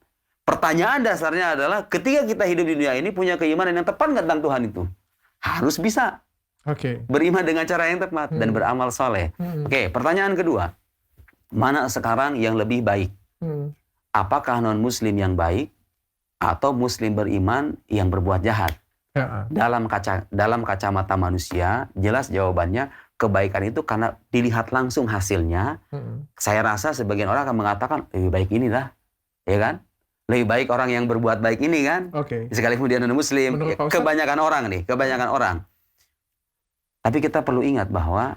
Pertanyaan dasarnya adalah ketika kita hidup di dunia ini punya keimanan yang tepat nggak tentang Tuhan itu? Harus bisa. Beriman dengan cara yang tepat dan beramal soleh. Pertanyaan kedua. Mana sekarang yang lebih baik? Apakah non-muslim yang baik atau muslim beriman yang berbuat jahat? Dalam kacamata manusia, jelas jawabannya kebaikan itu karena dilihat langsung hasilnya. Saya rasa sebagian orang akan mengatakan lebih baik inilah, ya kan? Lebih baik orang yang berbuat baik ini kan. Sekalipun dia non-muslim. Kebanyakan orang. Tapi kita perlu ingat bahwa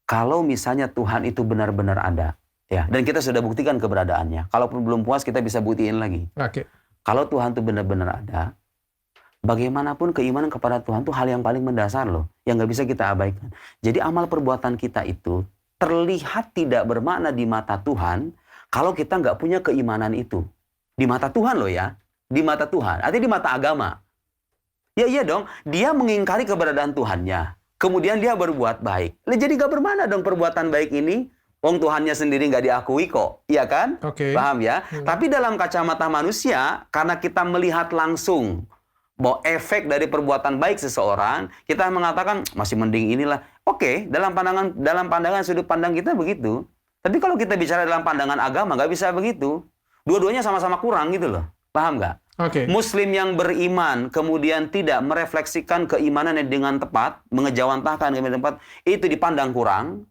kalau misalnya Tuhan itu benar-benar ada, ya, dan kita sudah buktikan keberadaannya. Kalaupun belum puas, kita bisa buktiin lagi. Kalau Tuhan itu benar-benar ada, bagaimanapun keimanan kepada Tuhan itu hal yang paling mendasar loh, yang nggak bisa kita abaikan. Jadi amal perbuatan kita itu terlihat tidak bermakna di mata Tuhan kalau kita nggak punya keimanan itu. Di mata Tuhan loh ya. Di mata Tuhan. Artinya di mata agama. Ya iya dong. Dia mengingkari keberadaan Tuhannya. kemudian dia berbuat baik. Jadi gak bermana dong perbuatan baik ini. Wong Tuhannya sendiri nggak diakui kok, iya kan? Paham ya? Tapi dalam kacamata manusia, karena kita melihat langsung bahwa efek dari perbuatan baik seseorang, kita mengatakan masih mending inilah. Oke, dalam pandangan sudut pandang kita begitu. Tapi kalau kita bicara dalam pandangan agama, nggak bisa begitu. Dua-duanya sama-sama kurang gitu loh. Paham nggak? Muslim yang beriman kemudian tidak merefleksikan keimanannya dengan tepat, mengejawantahkan dengan tepat, itu dipandang kurang.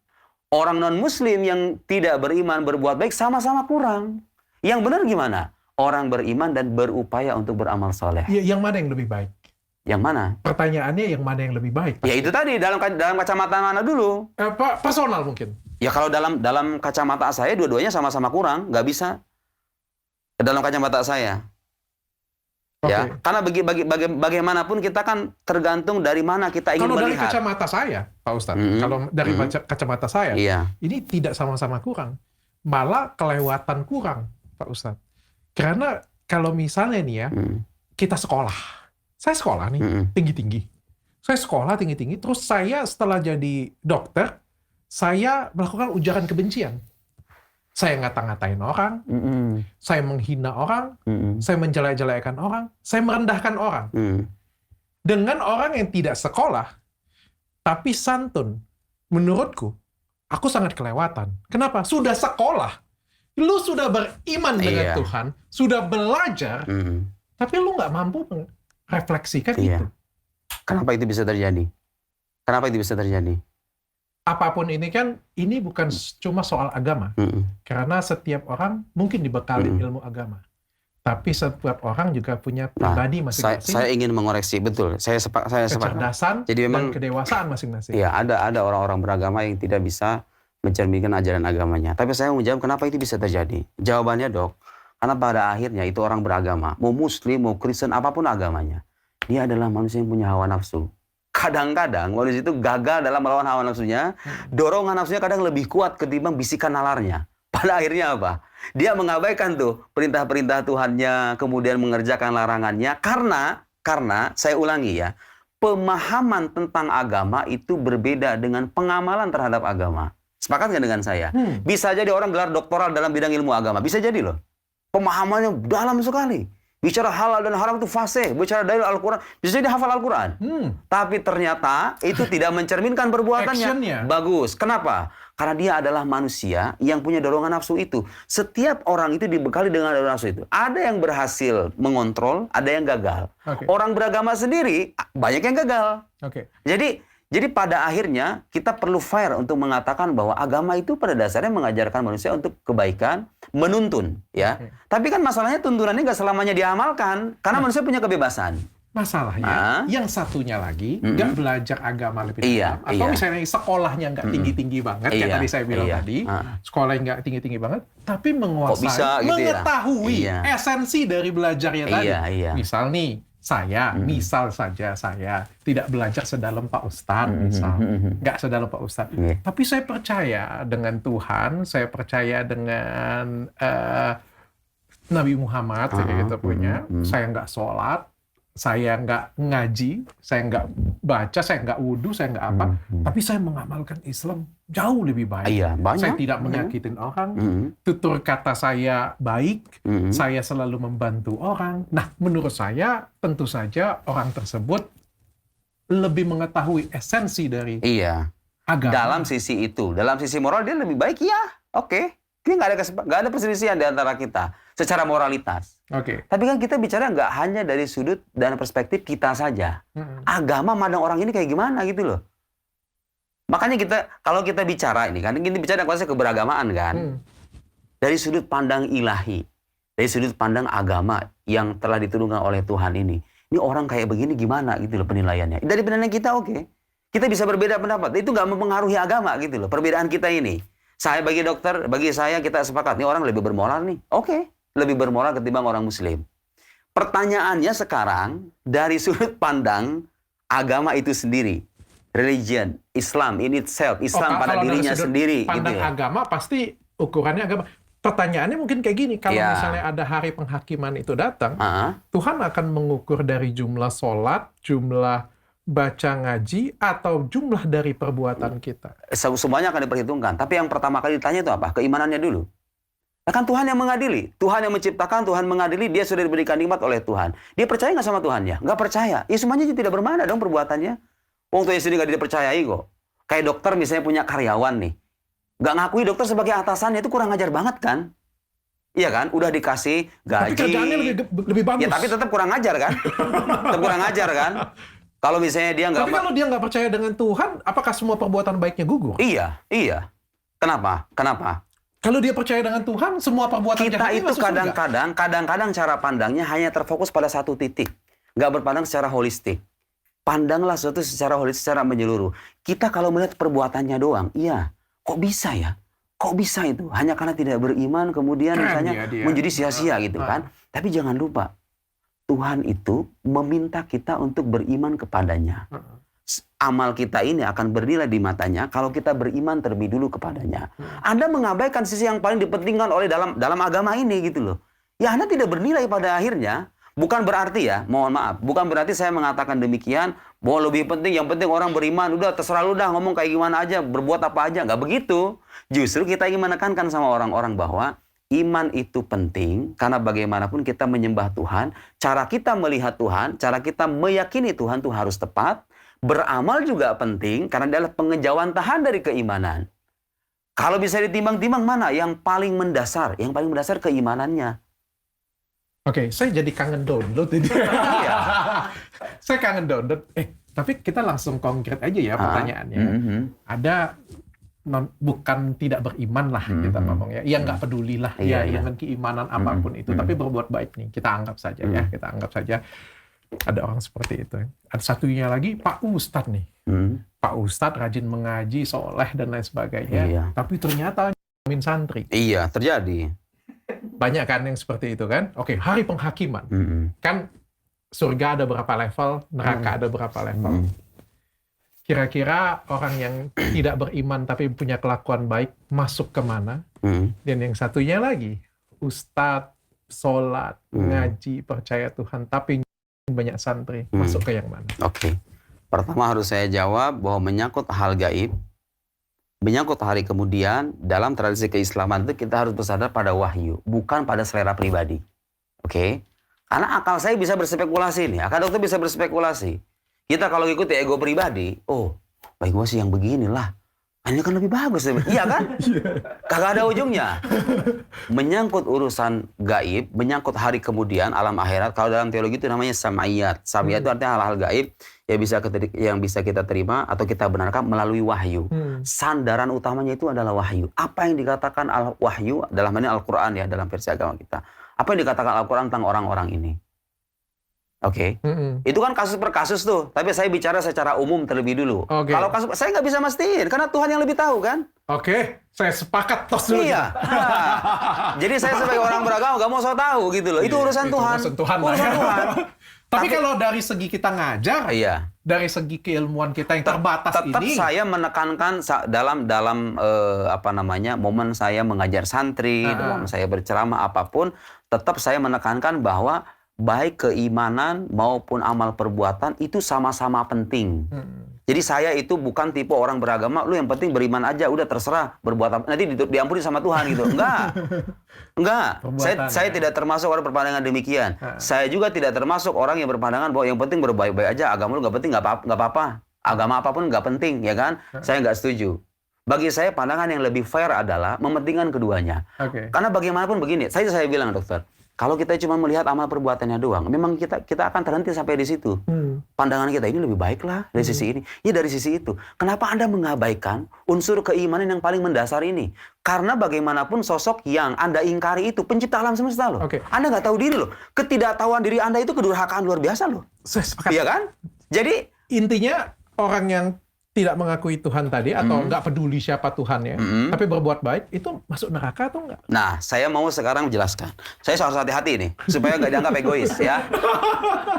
Orang non-Muslim yang tidak beriman berbuat baik sama-sama kurang. Yang benar gimana? Orang beriman dan berupaya untuk beramal soleh. Yang mana yang lebih baik? Yang mana? Pertanyaannya yang mana yang lebih baik? Ya itu tadi, dalam kacamata mana dulu? Personal mungkin? Ya kalau dalam kacamata saya, dua-duanya sama-sama kurang. Nggak bisa. Dalam kacamata saya. Ya, karena bagaimanapun kita kan tergantung dari mana kita ingin melihat. Kalau dari kacamata saya, Pak Ustadz, kalau dari kacamata saya, ini tidak sama-sama kurang, malah kelewatan kurang, Pak Ustadz. Karena kalau misalnya nih ya, kita sekolah, saya sekolah nih tinggi-tinggi, saya sekolah tinggi-tinggi, terus saya setelah jadi dokter, saya melakukan ujaran kebencian. Saya ngata-ngatain orang, saya menghina orang, saya menjelek-jelekan orang, saya merendahkan orang. Dengan orang yang tidak sekolah, tapi santun, menurutku, aku sangat kelewatan. Kenapa? Sudah sekolah, lu sudah beriman dengan Tuhan, sudah belajar, tapi lu nggak mampu merefleksikan itu. Kenapa itu bisa terjadi? Kenapa itu bisa terjadi? Apapun ini kan, ini bukan cuma soal agama. Karena setiap orang mungkin dibekali ilmu agama. Tapi setiap orang juga punya pribadi masing-masing. Saya ingin mengoreksi, betul. Saya sepakat. Kecerdasan dan kedewasaan masing-masing. Iya, ada orang-orang beragama yang tidak bisa mencerminkan ajaran agamanya. Tapi saya mau jawab kenapa itu bisa terjadi. Jawabannya, Dok, karena pada akhirnya itu orang beragama. Mau Muslim, mau Kristen, apapun agamanya. Dia adalah manusia yang punya hawa nafsu. Kadang-kadang manusia itu gagal dalam melawan hawa nafsunya, dorongan nafsunya kadang lebih kuat ketimbang bisikan nalarnya. Pada akhirnya apa? Dia mengabaikan tuh perintah-perintah Tuhannya, kemudian mengerjakan larangannya, karena saya ulangi ya, pemahaman tentang agama itu berbeda dengan pengamalan terhadap agama. Sepakat nggak dengan saya? Bisa jadi orang gelar doktoral dalam bidang ilmu agama, bisa jadi loh. Pemahamannya dalam sekali. Bicara halal dan haram itu fasih. Bicara dalil Al-Quran, bisa jadi hafal Al-Quran. Tapi ternyata itu tidak mencerminkan perbuatannya. Bagus. Kenapa? Karena dia adalah manusia yang punya dorongan nafsu itu. Setiap orang itu dibekali dengan dorongan nafsu itu. Ada yang berhasil mengontrol, ada yang gagal. Orang beragama sendiri, banyak yang gagal. Jadi pada akhirnya kita perlu fair untuk mengatakan bahwa agama itu pada dasarnya mengajarkan manusia untuk kebaikan, menuntun, ya. Tapi kan masalahnya tuntunannya nggak selamanya diamalkan, karena manusia punya kebebasan. Masalahnya, yang satunya lagi nggak belajar agama lebih dalam, atau misalnya sekolahnya nggak tinggi-tinggi banget, yang tadi saya bilang tadi, sekolahnya nggak tinggi-tinggi banget, tapi menguasai, mengetahui esensi dari belajarnya tadi. Misal nih, misal saja saya tidak belajar sedalam Pak Ustadz, misal. Nggak sedalam Pak Ustadz. Tapi saya percaya dengan Tuhan, saya percaya dengan Nabi Muhammad, saya gitu punya. Saya nggak sholat, saya nggak ngaji, saya nggak baca, saya nggak wudhu, saya nggak apa. Tapi saya mengamalkan Islam jauh lebih baik. Saya tidak menyakitin orang, tutur kata saya baik, saya selalu membantu orang. Nah, menurut saya tentu saja orang tersebut lebih mengetahui esensi dari agama. Dalam sisi itu, dalam sisi moral dia lebih baik, oke. Dia nggak ada perselisihan di antara kita secara moralitas. Tapi kan kita bicara nggak hanya dari sudut dan perspektif kita saja. Agama mandang orang ini kayak gimana gitu loh. Makanya kalau kita bicara ini kan, kita bicara konsep keberagamaan kan. Dari sudut pandang ilahi, dari sudut pandang agama yang telah diturunkan oleh Tuhan ini orang kayak begini gimana gitu loh penilaiannya. Dari penilaian kita kita bisa berbeda pendapat. Itu nggak mempengaruhi agama gitu loh. Perbedaan kita ini. Saya bagi dokter, bagi saya kita sepakat nih orang lebih bermoral nih. Lebih bermoral ketimbang orang Muslim. Pertanyaannya sekarang dari sudut pandang agama itu sendiri, religion, Islam in itself, Islam pada dirinya sendiri. Pandang gitu agama pasti ukurannya agama. Pertanyaannya mungkin kayak gini, kalau misalnya ada hari penghakiman itu datang, Tuhan akan mengukur dari jumlah sholat, jumlah baca ngaji, atau jumlah dari perbuatan kita? Semuanya akan diperhitungkan. Tapi yang pertama kali ditanya itu apa? Keimanannya dulu. Nah, kan Tuhan yang mengadili. Tuhan yang menciptakan, Tuhan mengadili. Dia sudah diberikan nikmat oleh Tuhan. Dia percaya nggak sama Tuhannya? Nggak percaya. Ya semuanya tidak bermana dong perbuatannya. Wong tuanya sendiri nggak dipercayai kok. Kayak dokter misalnya punya karyawan nih. Nggak ngakui dokter sebagai atasannya, itu kurang ajar banget kan? Iya kan? Udah dikasih gaji. Tapi kerjaannya lebih bagus. Ya tapi tetap kurang ajar kan? Tetap kurang ajar kan? Kalau misalnya dia nggak... Tapi kalau dia nggak percaya dengan Tuhan, apakah semua perbuatan baiknya gugur? Iya. Kenapa? Kalau dia percaya dengan Tuhan, semua perbuatan kita itu kadang-kadang cara pandangnya hanya terfokus pada satu titik. Nggak berpandang secara holistik. Pandanglah sesuatu secara holistik, secara menyeluruh. Kita kalau melihat perbuatannya doang, iya. Kok bisa ya? Kok bisa itu? Hanya karena tidak beriman, kemudian misalnya menjadi sia-sia gitu kan. Tapi jangan lupa, Tuhan itu meminta kita untuk beriman kepadanya. Amal kita ini akan bernilai di matanya kalau kita beriman terlebih dulu kepadanya. Anda mengabaikan sisi yang paling dipentingkan oleh dalam agama ini gitu loh. Ya Anda tidak bernilai pada akhirnya. Bukan berarti ya, mohon maaf, bukan berarti saya mengatakan demikian, bahwa lebih penting, yang penting orang beriman, udah terserah lu dah ngomong kayak gimana aja, berbuat apa aja, nggak begitu. Justru kita ingin menekankan sama orang-orang bahwa iman itu penting, karena bagaimanapun kita menyembah Tuhan, cara kita melihat Tuhan, cara kita meyakini Tuhan itu harus tepat, beramal juga penting, karena adalah pengejawantahan dari keimanan. Kalau bisa ditimbang-timbang mana yang paling mendasar? Yang paling mendasar keimanannya. Oke, saya jadi kangen download ini. Iya. Saya kangen download. Tapi kita langsung konkret aja ya pertanyaannya. Ada bukan tidak beriman lah kita ngomong ya. Yang nggak peduli lah ya dengan keimanan apapun itu. Tapi berbuat baik nih. Kita anggap saja ya. Kita anggap saja ada orang seperti itu. Ada satunya lagi Pak Ustadz nih. Pak Ustadz rajin mengaji, soleh dan lain sebagainya. Tapi ternyata min santri. Iya, terjadi. Banyak kan yang seperti itu kan. Oke, hari penghakiman. Kan surga ada berapa level, neraka ada berapa level. Kira-kira orang yang tidak beriman tapi punya kelakuan baik masuk kemana? Dan yang satunya lagi, Ustadz, sholat, ngaji, percaya Tuhan, tapi banyak santri, masuk ke yang mana? Oke. Pertama harus saya jawab bahwa menyangkut hal gaib, menyangkut hari kemudian, dalam tradisi keislaman itu kita harus bersandar pada wahyu, bukan pada selera pribadi. Oke? Karena akal saya bisa berspekulasi nih, akal dokter bisa berspekulasi. Kita kalau ikuti ego pribadi, baik gue sih yang beginilah. Ini kan lebih bagus. Iya kan? Kagak ada ujungnya. Menyangkut urusan gaib, menyangkut hari kemudian, alam akhirat, kalau dalam teologi itu namanya sam'iyat. Sam'iyat itu artinya hal-hal gaib yang bisa kita terima atau kita benarkan melalui wahyu. Sandaran utamanya itu adalah wahyu. Apa yang dikatakan wahyu dalam ini Al-Quran ya, dalam versi agama kita. Apa yang dikatakan Al-Quran tentang orang-orang ini? Oke, itu kan kasus per kasus tuh. Tapi saya bicara secara umum terlebih dulu. Kalau kasus, saya nggak bisa mastiin, karena Tuhan yang lebih tahu kan. Saya sepakat tos dulu. Iya. Jadi saya sebagai orang beragama nggak mau so tahu gitu loh. Itu urusan Tuhan. Urusan Tuhan. Tapi kalau dari segi kita ngajar, dari segi keilmuan kita yang terbatas tetap ini, saya menekankan dalam momen saya mengajar santri, dalam saya berceramah apapun, tetap saya menekankan bahwa baik keimanan maupun amal perbuatan itu sama-sama penting. Jadi saya itu bukan tipe orang beragama, lu yang penting beriman aja, udah terserah berbuat apa, nanti diampuni sama Tuhan gitu. Enggak. Saya tidak termasuk orang berpandangan demikian. Saya juga tidak termasuk orang yang berpandangan bahwa yang penting berbaik-baik aja, agama lu nggak penting, nggak apa-apa. Agama apapun nggak penting, ya kan? Saya nggak setuju. Bagi saya pandangan yang lebih fair adalah mementingkan keduanya. Karena bagaimanapun begini, saya bilang dokter, kalau kita cuma melihat amal perbuatannya doang, memang kita akan terhenti sampai di situ. Pandangan kita ini lebih baik lah dari sisi ini. Ya dari sisi itu. Kenapa Anda mengabaikan unsur keimanan yang paling mendasar ini? Karena bagaimanapun sosok yang Anda ingkari itu pencipta alam semesta loh. Anda nggak tahu diri loh. Ketidaktahuan diri Anda itu kedurhakaan luar biasa loh. Iya kan? Jadi intinya orang yang tidak mengakui Tuhan tadi atau nggak peduli siapa Tuhannya, tapi berbuat baik, itu masuk neraka atau enggak? Nah, saya mau sekarang menjelaskan. Saya harus hati-hati nih, supaya nggak dianggap egois ya.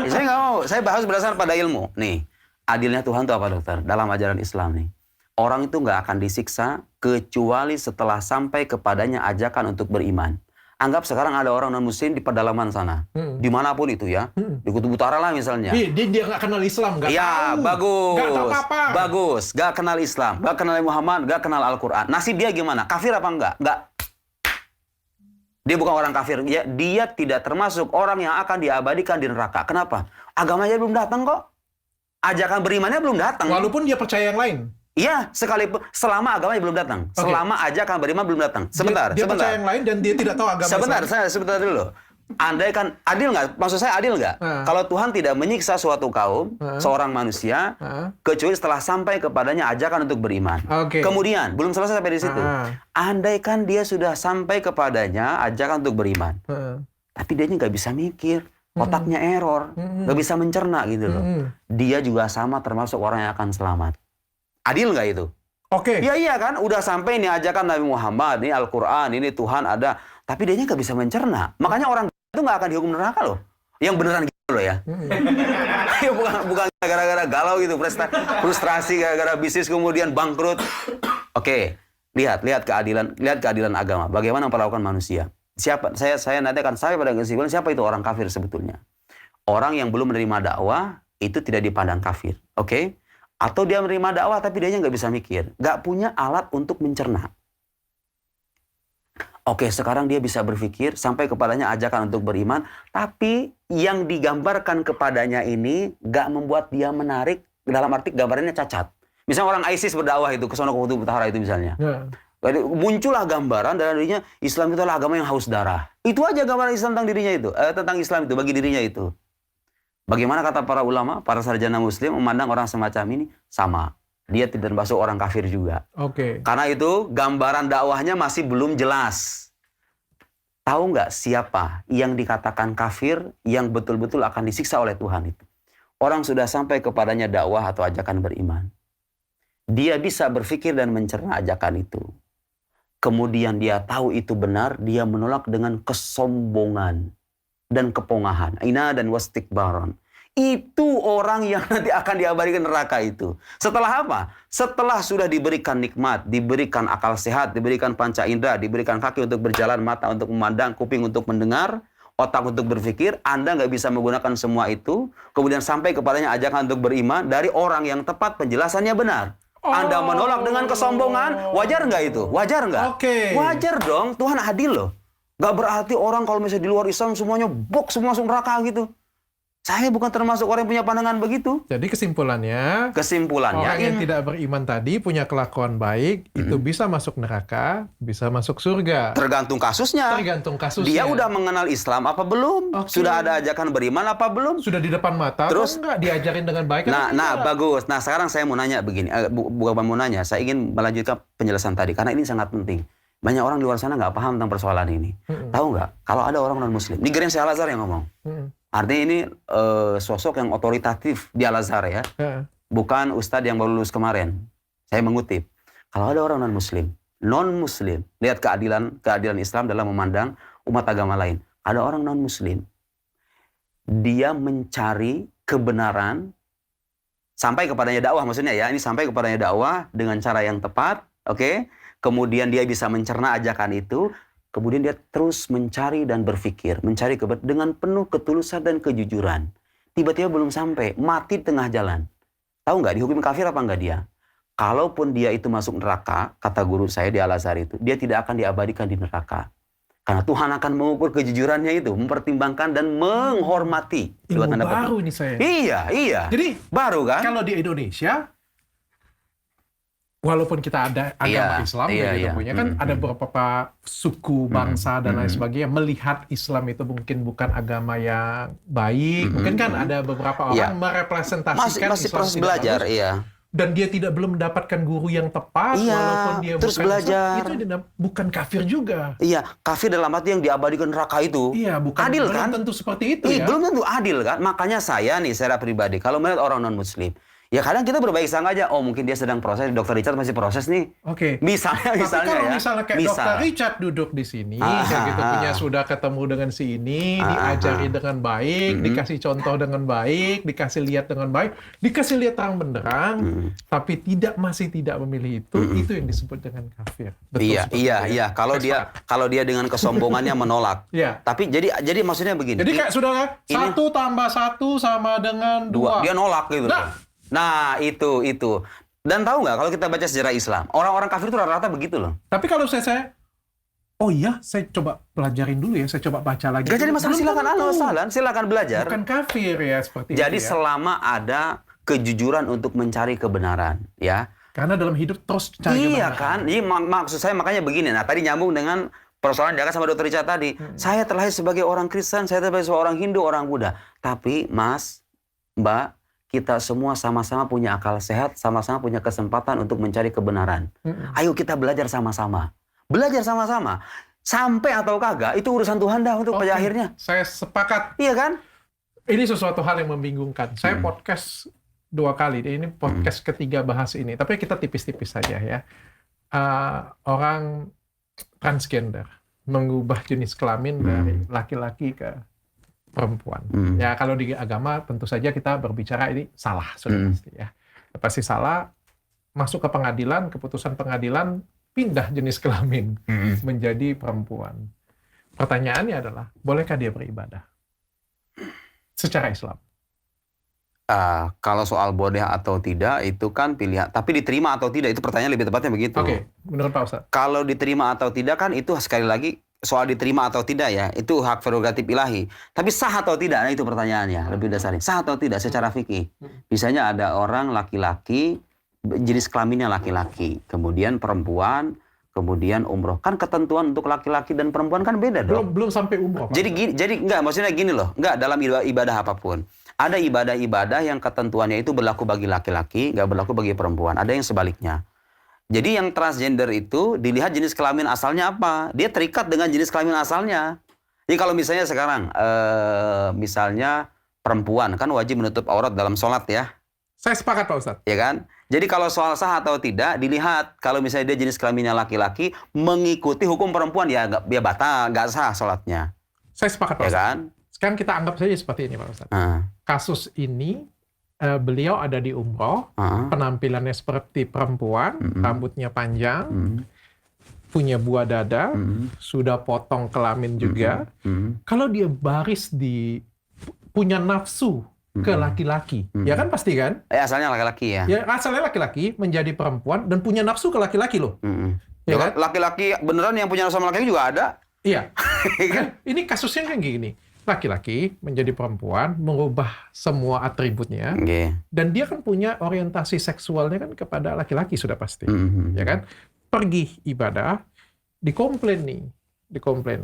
Saya nggak mau, saya harus berdasarkan pada ilmu. Nih, adilnya Tuhan itu apa dokter? Dalam ajaran Islam nih, orang itu nggak akan disiksa kecuali setelah sampai kepadanya ajakan untuk beriman. Anggap sekarang ada orang non-muslim di pedalaman sana. Dimanapun itu ya. Di Kutub Utara lah misalnya. Dia nggak kenal Islam, nggak tahu. Ya, bagus. Nggak tahu apa-apa. Bagus. Nggak kenal Islam, nggak kenal Muhammad, nggak kenal Al-Quran. Nasib dia gimana? Kafir apa enggak? Nggak. Dia bukan orang kafir. Dia tidak termasuk orang yang akan diabadikan di neraka. Kenapa? Agamanya belum datang kok. Ajakan berimannya belum datang. Walaupun dia percaya yang lain. Iya, sekalipun selama agamanya belum datang. Okay. Selama ajakan beriman belum datang. Sebentar, dia sebentar. percaya yang lain dan dia tidak tahu agama Sebentar dulu. Andai kan adil nggak? Maksud saya adil nggak? Kalau Tuhan tidak menyiksa suatu kaum, seorang manusia, kecuali setelah sampai kepadanya ajakan untuk beriman. Okay. Kemudian belum selesai sampai di situ. Andai kan dia sudah sampai kepadanya ajakan untuk beriman, tapi dia nggak bisa mikir, otaknya error, nggak bisa mencerna gitu loh. Dia juga sama termasuk orang yang akan selamat. Adil nggak itu? Oke. Iya kan, udah sampai ini ajakan Nabi Muhammad, ini Al-Quran, ini Tuhan ada, tapi dia nggak bisa mencerna. Makanya orang itu nggak akan dihukum neraka loh. Yang beneran gitu loh ya. bukan gara-gara galau gitu, frustrasi gara-gara bisnis kemudian bangkrut. Oke, lihat keadilan agama. Bagaimana memperlakukan manusia. Siapa? Saya nanti akan sampai pada kesimpulan siapa itu orang kafir sebetulnya. Orang yang belum menerima dakwah itu tidak dipandang kafir. Oke? Atau dia menerima dakwah tapi dia nggak bisa mikir. Nggak punya alat untuk mencerna. Oke, sekarang dia bisa berpikir sampai kepadanya ajakan untuk beriman. Tapi yang digambarkan kepadanya ini nggak membuat dia menarik. Dalam arti gambarannya cacat. Misalnya orang ISIS berdakwah itu ke sono ke Kutub Utara itu misalnya. Muncullah gambaran dalam dirinya Islam itu adalah agama yang haus darah. Itu aja gambaran Islam tentang dirinya itu. Tentang Islam itu bagi dirinya itu. Bagaimana kata para ulama, para sarjana muslim memandang orang semacam ini sama. Dia tidak termasuk orang kafir juga. Oke. Karena itu gambaran dakwahnya masih belum jelas. Tahu nggak siapa yang dikatakan kafir yang betul-betul akan disiksa oleh Tuhan itu? Orang sudah sampai kepadanya dakwah atau ajakan beriman. Dia bisa berpikir dan mencerna ajakan itu. Kemudian dia tahu itu benar, dia menolak dengan kesombongan dan kepongahan, ina dan wastikbaron. Itu orang yang nanti akan diabadikan neraka itu. Setelah apa? Setelah sudah diberikan nikmat, diberikan akal sehat, diberikan panca indera, diberikan kaki untuk berjalan, mata untuk memandang, kuping untuk mendengar, otak untuk berpikir, Anda nggak bisa menggunakan semua itu, kemudian sampai kepadanya ajakan untuk beriman dari orang yang tepat penjelasannya benar. Anda menolak dengan kesombongan, wajar nggak itu? Wajar nggak? Oke. Wajar dong, Tuhan adil loh. Gak berarti orang kalau misalnya di luar Islam semuanya semua masuk neraka gitu. Saya bukan termasuk orang yang punya pandangan begitu. Jadi kesimpulannya orang yang tidak beriman tadi punya kelakuan baik, itu bisa masuk neraka, bisa masuk surga. Tergantung kasusnya. Dia udah mengenal Islam apa belum? Sudah ada ajakan beriman apa belum? Sudah di depan mata terus enggak diajarin dengan baik? Nah, bagus. Nah, sekarang saya mau nanya begini. Bukan mau nanya, saya ingin melanjutkan penjelasan tadi karena ini sangat penting. Banyak orang di luar sana nggak paham tentang persoalan ini. Tahu nggak? Kalau ada orang non-muslim, ini Geren Syekh Al-Azhar yang ngomong. Artinya ini sosok yang otoritatif di Al-Azhar ya. Bukan ustadz yang baru lulus kemarin. Saya mengutip. Kalau ada orang non-muslim, lihat keadilan Islam dalam memandang umat agama lain. Ada orang non-muslim. Dia mencari kebenaran sampai kepadanya dakwah maksudnya ya. Ini sampai kepadanya dakwah dengan cara yang tepat, oke? Kemudian dia bisa mencerna ajakan itu, kemudian dia terus mencari dan berpikir, mencari dengan penuh ketulusan dan kejujuran. Tiba-tiba belum sampai, mati di tengah jalan. Tahu nggak dihukum kafir apa nggak dia? Kalaupun dia itu masuk neraka, kata guru saya di Al-Azhar itu, dia tidak akan diabadikan di neraka. Karena Tuhan akan mengukur kejujurannya itu, mempertimbangkan dan menghormati. Ilmu baru ini saya. Iya. Jadi baru kan? Kalau di Indonesia, walaupun kita ada agama Islam, ada beberapa suku, bangsa, dan lain sebagainya, melihat Islam itu mungkin bukan agama yang baik. Mungkin kan ada beberapa orang merepresentasikan masih Islam proses belajar, dan dia tidak belum mendapatkan guru yang tepat, walaupun dia terus bukan belajar. Islam, itu bukan kafir juga. Iya, kafir dalam arti yang diabadikan neraka itu. Iya, bukan adil belum kan? tentu seperti itu ya. Belum tentu adil kan? Makanya saya nih secara pribadi, kalau melihat orang non-muslim, Ya kadang kita berbaik sangka aja, oh mungkin dia sedang proses, Dr. Richard masih proses nih. Oke. Misalnya kalau ya. misalnya kayak Dr. Richard duduk di sini, kayak gitu punya sudah ketemu dengan si ini, diajari dengan baik, dikasih contoh dengan baik, dikasih lihat dengan baik, dikasih lihat terang benderang, tapi masih tidak memilih itu yang disebut dengan kafir. Betul, iya. Kalau dia dengan kesombongannya menolak. Iya. Tapi jadi maksudnya begini. Jadi kayak saudara, 1 tambah 1 sama dengan 2. Dia nolak gitu. Nah, itu. Dan tahu nggak kalau kita baca sejarah Islam, orang-orang kafir itu rata-rata begitu loh. Tapi kalau saya oh iya, saya coba pelajarin dulu ya, saya coba baca lagi. Gak jadi masalah, silakan belajar. Bukan kafir ya seperti jadi itu ya. selama ada kejujuran untuk mencari kebenaran, ya. Karena dalam hidup terus cari kebenaran. Iya kan? Ini maksud saya makanya begini. Nah, tadi nyambung dengan persoalan Jaka sama Dr. Richard tadi. Saya terlahir sebagai orang Kristen, saya terlahir sebagai orang Hindu, orang Buddha. Tapi Mas, Mbak, kita semua sama-sama punya akal sehat, sama-sama punya kesempatan untuk mencari kebenaran. Ayo kita belajar sama-sama. Belajar sama-sama. Sampai atau kagak, itu urusan Tuhan dah untuk pada akhirnya. Saya sepakat. Iya kan? Ini sesuatu hal yang membingungkan. Saya podcast 2 kali. Ini podcast ketiga bahas ini. Tapi kita tipis-tipis saja ya. Orang transgender mengubah jenis kelamin dari laki-laki ke perempuan. Ya kalau di agama tentu saja kita berbicara ini salah sudah pasti ya. Pasti salah. Masuk ke pengadilan, keputusan pengadilan pindah jenis kelamin menjadi perempuan. Pertanyaannya adalah, bolehkah dia beribadah secara Islam? Kalau soal boleh atau tidak itu kan pilihan. Tapi diterima atau tidak itu pertanyaan lebih tepatnya begitu. Oke, menurut Pak Ustadz. Kalau diterima atau tidak kan itu sekali lagi soal diterima atau tidak ya, itu hak prerogatif ilahi. Tapi sah atau tidak, nah itu pertanyaannya lebih dasarnya. Sah atau tidak secara fikih. Misalnya ada orang laki-laki, jenis kelaminnya laki-laki, kemudian perempuan, kemudian umroh. Kan ketentuan untuk laki-laki dan perempuan kan beda dong. Belum sampai umroh. Jadi enggak, maksudnya gini loh, enggak dalam ibadah apapun. Ada ibadah-ibadah yang ketentuannya itu berlaku bagi laki-laki, enggak berlaku bagi perempuan. Ada yang sebaliknya. Jadi yang transgender itu dilihat jenis kelamin asalnya apa. Dia terikat dengan jenis kelamin asalnya. Jadi kalau misalnya sekarang, misalnya perempuan kan wajib menutup aurat dalam sholat ya. Saya sepakat Pak Ustadz. Ya kan? Jadi kalau soal sah atau tidak, dilihat kalau misalnya dia jenis kelaminnya laki-laki, mengikuti hukum perempuan, ya batal, nggak sah sholatnya. Saya sepakat Pak Ya Ustadz. kan? Sekarang kita anggap saja seperti ini Pak Ustadz. Kasus ini, beliau ada di umroh, penampilannya seperti perempuan, rambutnya panjang, punya buah dada, sudah potong kelamin juga. Kalau dia baris punya nafsu ke laki-laki, ya kan pasti kan? Asalnya laki-laki ya. Ya asalnya laki-laki menjadi perempuan dan punya nafsu ke laki-laki loh. Ya kan? Laki-laki beneran yang punya nafsu sama laki-laki juga ada. Iya. Kan? Ini kasusnya kan gini. Laki-laki menjadi perempuan, mengubah semua atributnya, dan dia kan punya orientasi seksualnya kan kepada laki-laki sudah pasti, ya kan? Pergi ibadah, dikomplain.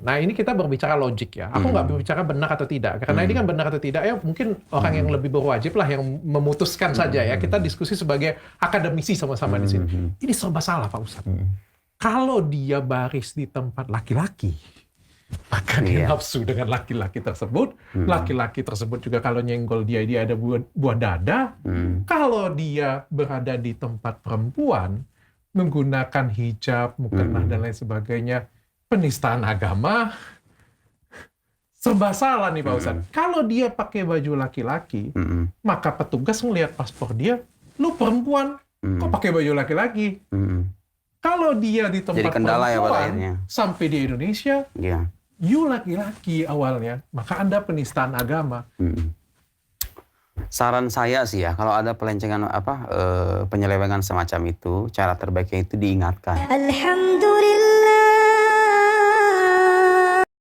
Nah ini kita berbicara logik ya. Aku nggak berbicara benar atau tidak, karena ini kan benar atau tidak ya mungkin orang yang lebih berwajib lah yang memutuskan saja ya. Kita diskusi sebagai akademisi sama-sama di sini. Ini serba salah Pak Ustadz. Kalau dia baris di tempat laki-laki, maka dia nafsu dengan laki-laki tersebut. Laki-laki tersebut juga kalau nyenggol dia ada buah dada. Kalau dia berada di tempat perempuan, menggunakan hijab, mukena dan lain sebagainya, penistaan agama, serba salah nih Pak Ustadz. Kalau dia pakai baju laki-laki, maka petugas ngelihat paspor dia, lu perempuan, kok pakai baju laki-laki? Kalau dia di tempat perempuan, sampai di Indonesia, you laki-laki awalnya, maka Anda penistaan agama. Saran saya sih ya, kalau ada pelencengan penyelewengan semacam itu, cara terbaiknya itu diingatkan. Alhamdulillah.